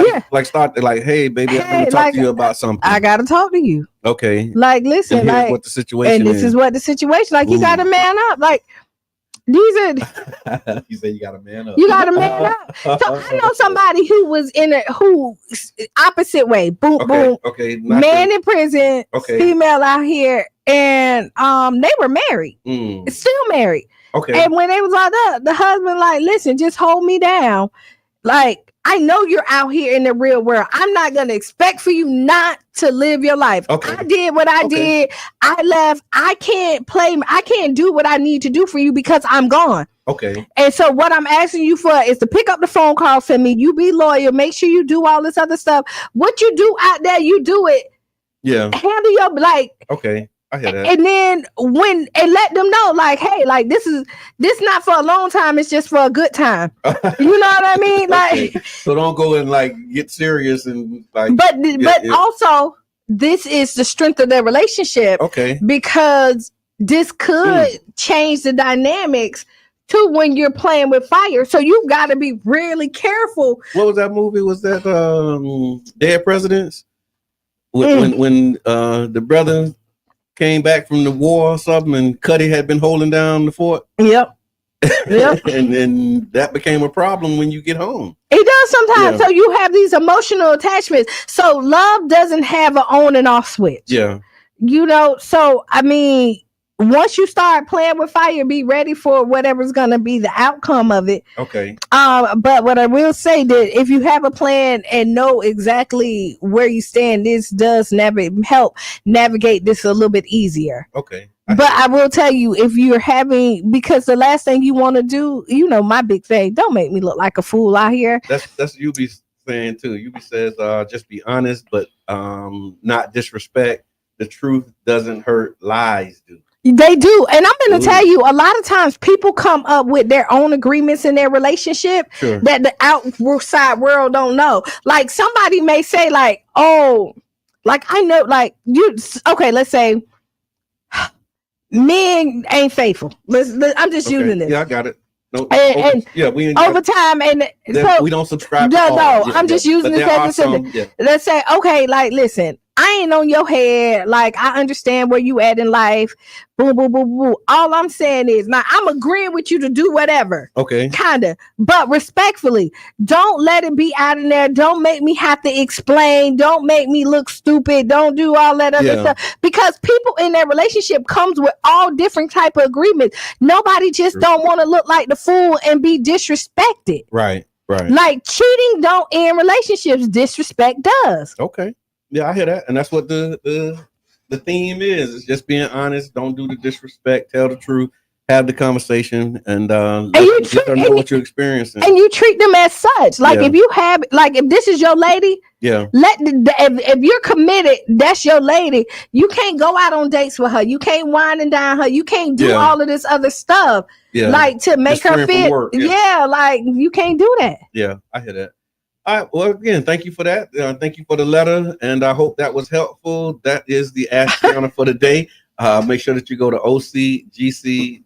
[SPEAKER 6] start like, hey, baby, I'm gonna talk to you about something.
[SPEAKER 1] I gotta talk to you.
[SPEAKER 6] Okay.
[SPEAKER 1] Like, listen, like
[SPEAKER 6] what the situation
[SPEAKER 1] and this is what the situation. Like, you gotta man up. Like, these are.
[SPEAKER 6] You say you gotta man up.
[SPEAKER 1] You gotta man up. So I know somebody who was who opposite way. Boom, boom.
[SPEAKER 6] Okay.
[SPEAKER 1] Man in prison. Okay. Female out here, and they were married. Still married.
[SPEAKER 6] Okay.
[SPEAKER 1] And when they was like that, the husband like, listen, just hold me down. Like, I know you're out here in the real world. I'm not going to expect for you not to live your life.
[SPEAKER 6] Okay.
[SPEAKER 1] I did what I did. I left. I can't do what I need to do for you because I'm gone.
[SPEAKER 6] Okay.
[SPEAKER 1] And so what I'm asking you for is to pick up the phone call for me. You be loyal. Make sure you do all this other stuff. What you do out there, you do it
[SPEAKER 6] Yeah.
[SPEAKER 1] Handle your
[SPEAKER 6] Okay. I hear that.
[SPEAKER 1] And then let them know, like, hey, like this not for a long time, it's just for a good time. You know what I mean?
[SPEAKER 6] Okay.
[SPEAKER 1] Like,
[SPEAKER 6] so don't go and like get serious and like.
[SPEAKER 1] But also, this is the strength of their relationship.
[SPEAKER 6] Okay.
[SPEAKER 1] Because this could change the dynamics to when you're playing with fire. So you got to be really careful.
[SPEAKER 6] What was that movie? Was that Dead Presidents? When the brother came back from the war or something, and Cuddy had been holding down the fort.
[SPEAKER 1] Yep.
[SPEAKER 6] and then that became a problem when you get home.
[SPEAKER 1] It does sometimes. So you have these emotional attachments. So love doesn't have an on and off switch.
[SPEAKER 6] Yeah.
[SPEAKER 1] You know, so I mean, once you start playing with fire, be ready for whatever's going to be the outcome of it.
[SPEAKER 6] Okay.
[SPEAKER 1] But what I will say that if you have a plan and know exactly where you stand, this does help navigate this a little bit easier.
[SPEAKER 6] Okay.
[SPEAKER 1] But I will tell you, if you're having, because the last thing you want to do, you know, my big thing, don't make me look like a fool out here.
[SPEAKER 6] That's you be saying too. You be says just be honest, but not disrespect. The truth doesn't hurt. Lies do.
[SPEAKER 1] They do. And I'm going to tell you, a lot of times people come up with their own agreements in their relationship that the outside world don't know. Like somebody may say like, oh, like I know, like let's say men ain't faithful. I'm just using this.
[SPEAKER 6] Yeah, I got it. No,
[SPEAKER 1] we over time, and so
[SPEAKER 6] we don't subscribe.
[SPEAKER 1] I'm just using this as a let's say, okay, like listen, I ain't on your head. Like I understand where you at in life. Boom, boom, boom, boom. All I'm saying is, now I'm agreeing with you to do whatever.
[SPEAKER 6] Okay.
[SPEAKER 1] Kinda, but respectfully, don't let it be out in there. Don't make me have to explain. Don't make me look stupid. Don't do all that other stuff. Because people in their relationship comes with all different type of agreements. Nobody just don't want to look like the fool and be disrespected.
[SPEAKER 6] Right.
[SPEAKER 1] Like cheating don't end relationships. Disrespect does.
[SPEAKER 6] Okay. Yeah, I hear that, and that's what the theme is. It's just being honest. Don't do the disrespect. Tell the truth. Have the conversation, and let them know what you're experiencing.
[SPEAKER 1] And you treat them as such. Like if you have, like if this is your lady, if you're committed, that's your lady. You can't go out on dates with her. You can't wine and dine her. You can't do all of this other stuff. Yeah. Like to make her fit. Like you can't do that.
[SPEAKER 6] Yeah, I hear that. All right. Well, again, thank you for that. Thank you for the letter, and I hope that was helpful. That is the Ask Counter for the day. Make sure that you go to ocgc.coop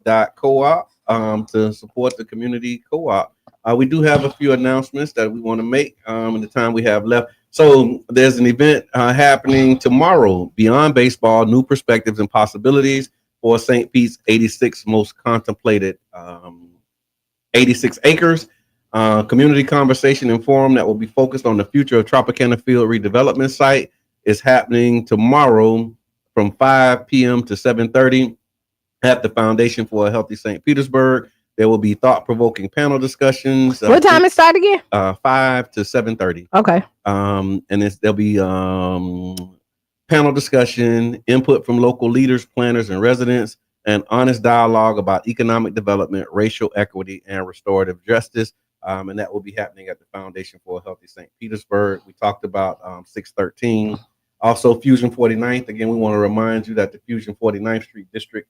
[SPEAKER 6] to support the community co-op. We do have a few announcements that we want to make in the time we have left. So there's an event happening tomorrow, Beyond Baseball, New Perspectives and Possibilities for St. Pete's 86 most contemplated 86 acres. Community conversation and forum that will be focused on the future of Tropicana Field redevelopment site is happening tomorrow from 5 p.m. to 7:30 at the Foundation for a Healthy St. Petersburg. There will be thought-provoking panel discussions.
[SPEAKER 1] What time it start again?
[SPEAKER 6] 5 to 7:30.
[SPEAKER 1] Okay.
[SPEAKER 6] And there'll be panel discussion, input from local leaders, planners, and residents, and honest dialogue about economic development, racial equity, and restorative justice. And that will be happening at the Foundation for a Healthy St. Petersburg. We talked about 613. Also, Fusion 49th. Again, we want to remind you that the Fusion 49th Street District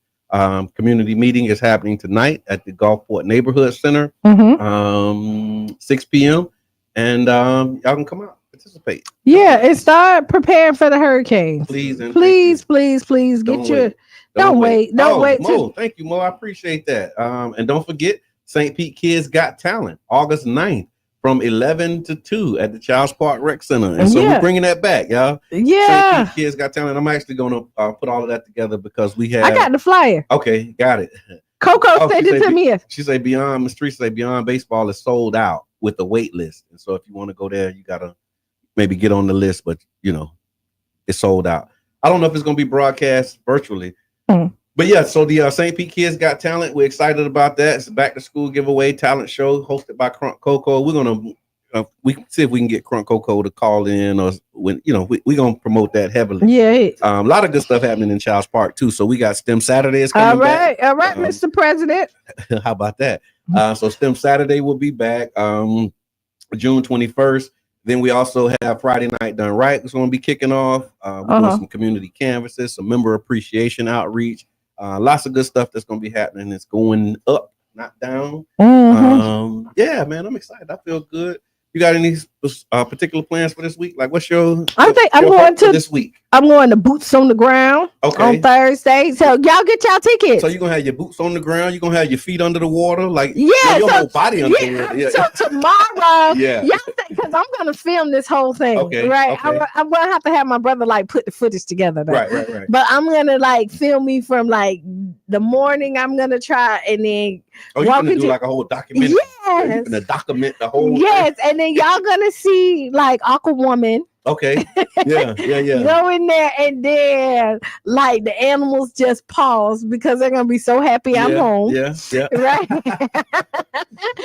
[SPEAKER 6] community meeting is happening tonight at the Gulfport Neighborhood Center, 6 p.m. And y'all can come out, participate.
[SPEAKER 1] Yeah, and start preparing for the hurricane.
[SPEAKER 6] Please,
[SPEAKER 1] get your. Don't wait.
[SPEAKER 6] Mo, thank you, Mo. I appreciate that. And don't forget, St. Pete Kids Got Talent, August 9th from 11 to 2 at the Childs Park Rec Center. And so we're bringing that back, y'all.
[SPEAKER 1] Yeah.
[SPEAKER 6] St. Pete Kids Got Talent. I'm actually going to put all of that together because we have.
[SPEAKER 1] I got the flyer.
[SPEAKER 6] Okay, got it.
[SPEAKER 1] Coco sent it to me.
[SPEAKER 6] She said Beyond Baseball is sold out with the wait list. And so if you want to go there, you got to maybe get on the list, but it's sold out. I don't know if it's going to be broadcast virtually. But yeah, so the St. Pete Kids Got Talent, we're excited about that. It's a back to school giveaway talent show hosted by Crunk Coco. We're gonna we can see if we can get Crunk Coco to call in, or when we're gonna promote that heavily.
[SPEAKER 1] Yeah,
[SPEAKER 6] a lot of good stuff happening in Childs Park too. So we got STEM Saturdays coming back.
[SPEAKER 1] All right, Mr. President.
[SPEAKER 6] How about that? So STEM Saturday will be back June 21st. Then we also have Friday Night Done Right. It's going to be kicking off. We're doing some community canvases, some member appreciation outreach. Lots of good stuff that's going to be happening. It's going up, not down. Yeah, man, I'm excited. I feel good. You got any particular plans for this week? Like, what's your?
[SPEAKER 1] I'm going to
[SPEAKER 6] this week.
[SPEAKER 1] I'm going to Boots on the Ground on Thursday. So y'all get y'all tickets.
[SPEAKER 6] So you're gonna have your boots on the ground. You're gonna have your feet under the water, like your whole body under the water. Yeah.
[SPEAKER 1] So tomorrow, y'all because I'm gonna film this whole thing. Right. I'm gonna have to have my brother like put the footage together. Though.
[SPEAKER 6] Right.
[SPEAKER 1] But I'm gonna like film me from like the morning. I'm gonna try and then.
[SPEAKER 6] Oh, you're gonna do like a whole documentary.
[SPEAKER 1] Yes.
[SPEAKER 6] You're gonna document the whole.
[SPEAKER 1] Yes, and then y'all gonna see like Aquawoman.
[SPEAKER 6] Okay. Yeah.
[SPEAKER 1] Go in there and then like the animals just pause because they're gonna be so happy I'm home.
[SPEAKER 6] Yeah.
[SPEAKER 1] Right.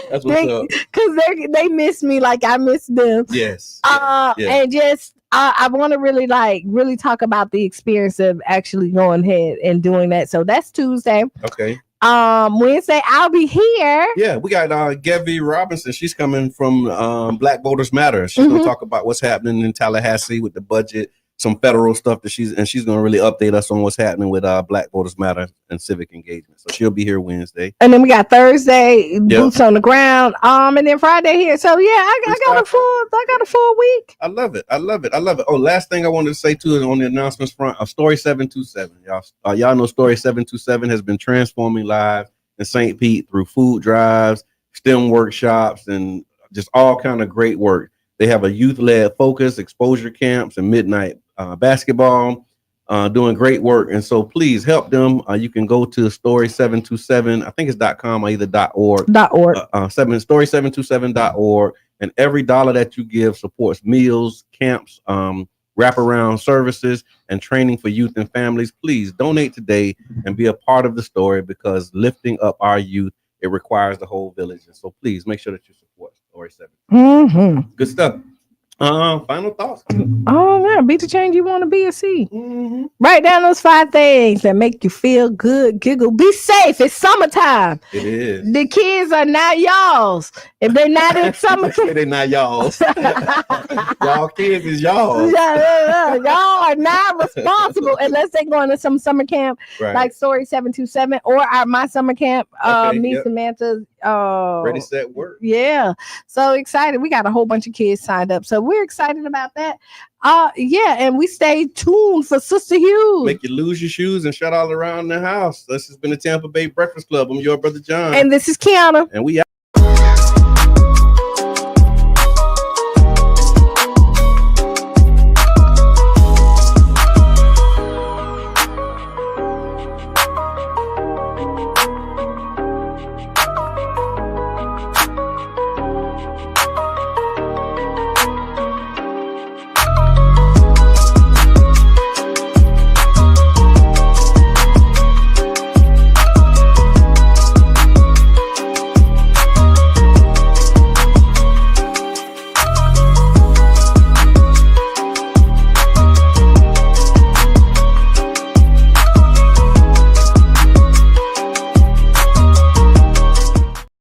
[SPEAKER 6] That's what's up.
[SPEAKER 1] Because they miss me like I miss them.
[SPEAKER 6] Yes.
[SPEAKER 1] And just I want to really talk about the experience of actually going ahead and doing that. So that's Tuesday.
[SPEAKER 6] Okay.
[SPEAKER 1] Wednesday I'll be here.
[SPEAKER 6] Yeah, we got Gevi Robinson. She's coming from Black Voters Matter. She's gonna talk about what's happening in Tallahassee with the budget, some federal stuff that she's gonna really update us on what's happening with Black Voters Matter and civic engagement. So she'll be here Wednesday.
[SPEAKER 1] And then we got Thursday, Boots on the Ground. And then Friday here. So yeah, I got a full week.
[SPEAKER 6] I love it. Oh, last thing I wanted to say too is on the announcements front of Story 727. Y'all know Story 727 has been transforming lives in St. Pete through food drives, STEM workshops, and just all kind of great work. They have a youth-led focus, exposure camps, and midnight basketball, doing great work. And so please help them. You can go to Story 727. I think it's .com or either .org. Story727.org. And every dollar that you give supports meals, camps, wraparound services, and training for youth and families. Please donate today and be a part of the story, because lifting up our youth, it requires the whole village. And so please make sure that you support Story 7. Good stuff. Final thoughts.
[SPEAKER 1] Oh yeah, be the change you want to be or see. Write down those 5 things that make you feel good, giggle. Be safe. It's summertime.
[SPEAKER 6] It is.
[SPEAKER 1] The kids are not y'all's. If they're not in summertime,
[SPEAKER 6] they're not y'all's. Y'all kids is y'all's.
[SPEAKER 1] Y'all are not responsible unless they're going to some summer camp like Story 727 or my summer camp. Samantha's
[SPEAKER 6] Ready, Set, Work.
[SPEAKER 1] Yeah. So excited. We got a whole bunch of kids signed up. So we're excited about that. And we stay tuned for Sister Hughes.
[SPEAKER 6] Make you lose your shoes and shut all around the house. This has been the Tampa Bay Breakfast Club. I'm your brother John.
[SPEAKER 1] And this is Kiana.
[SPEAKER 6] And we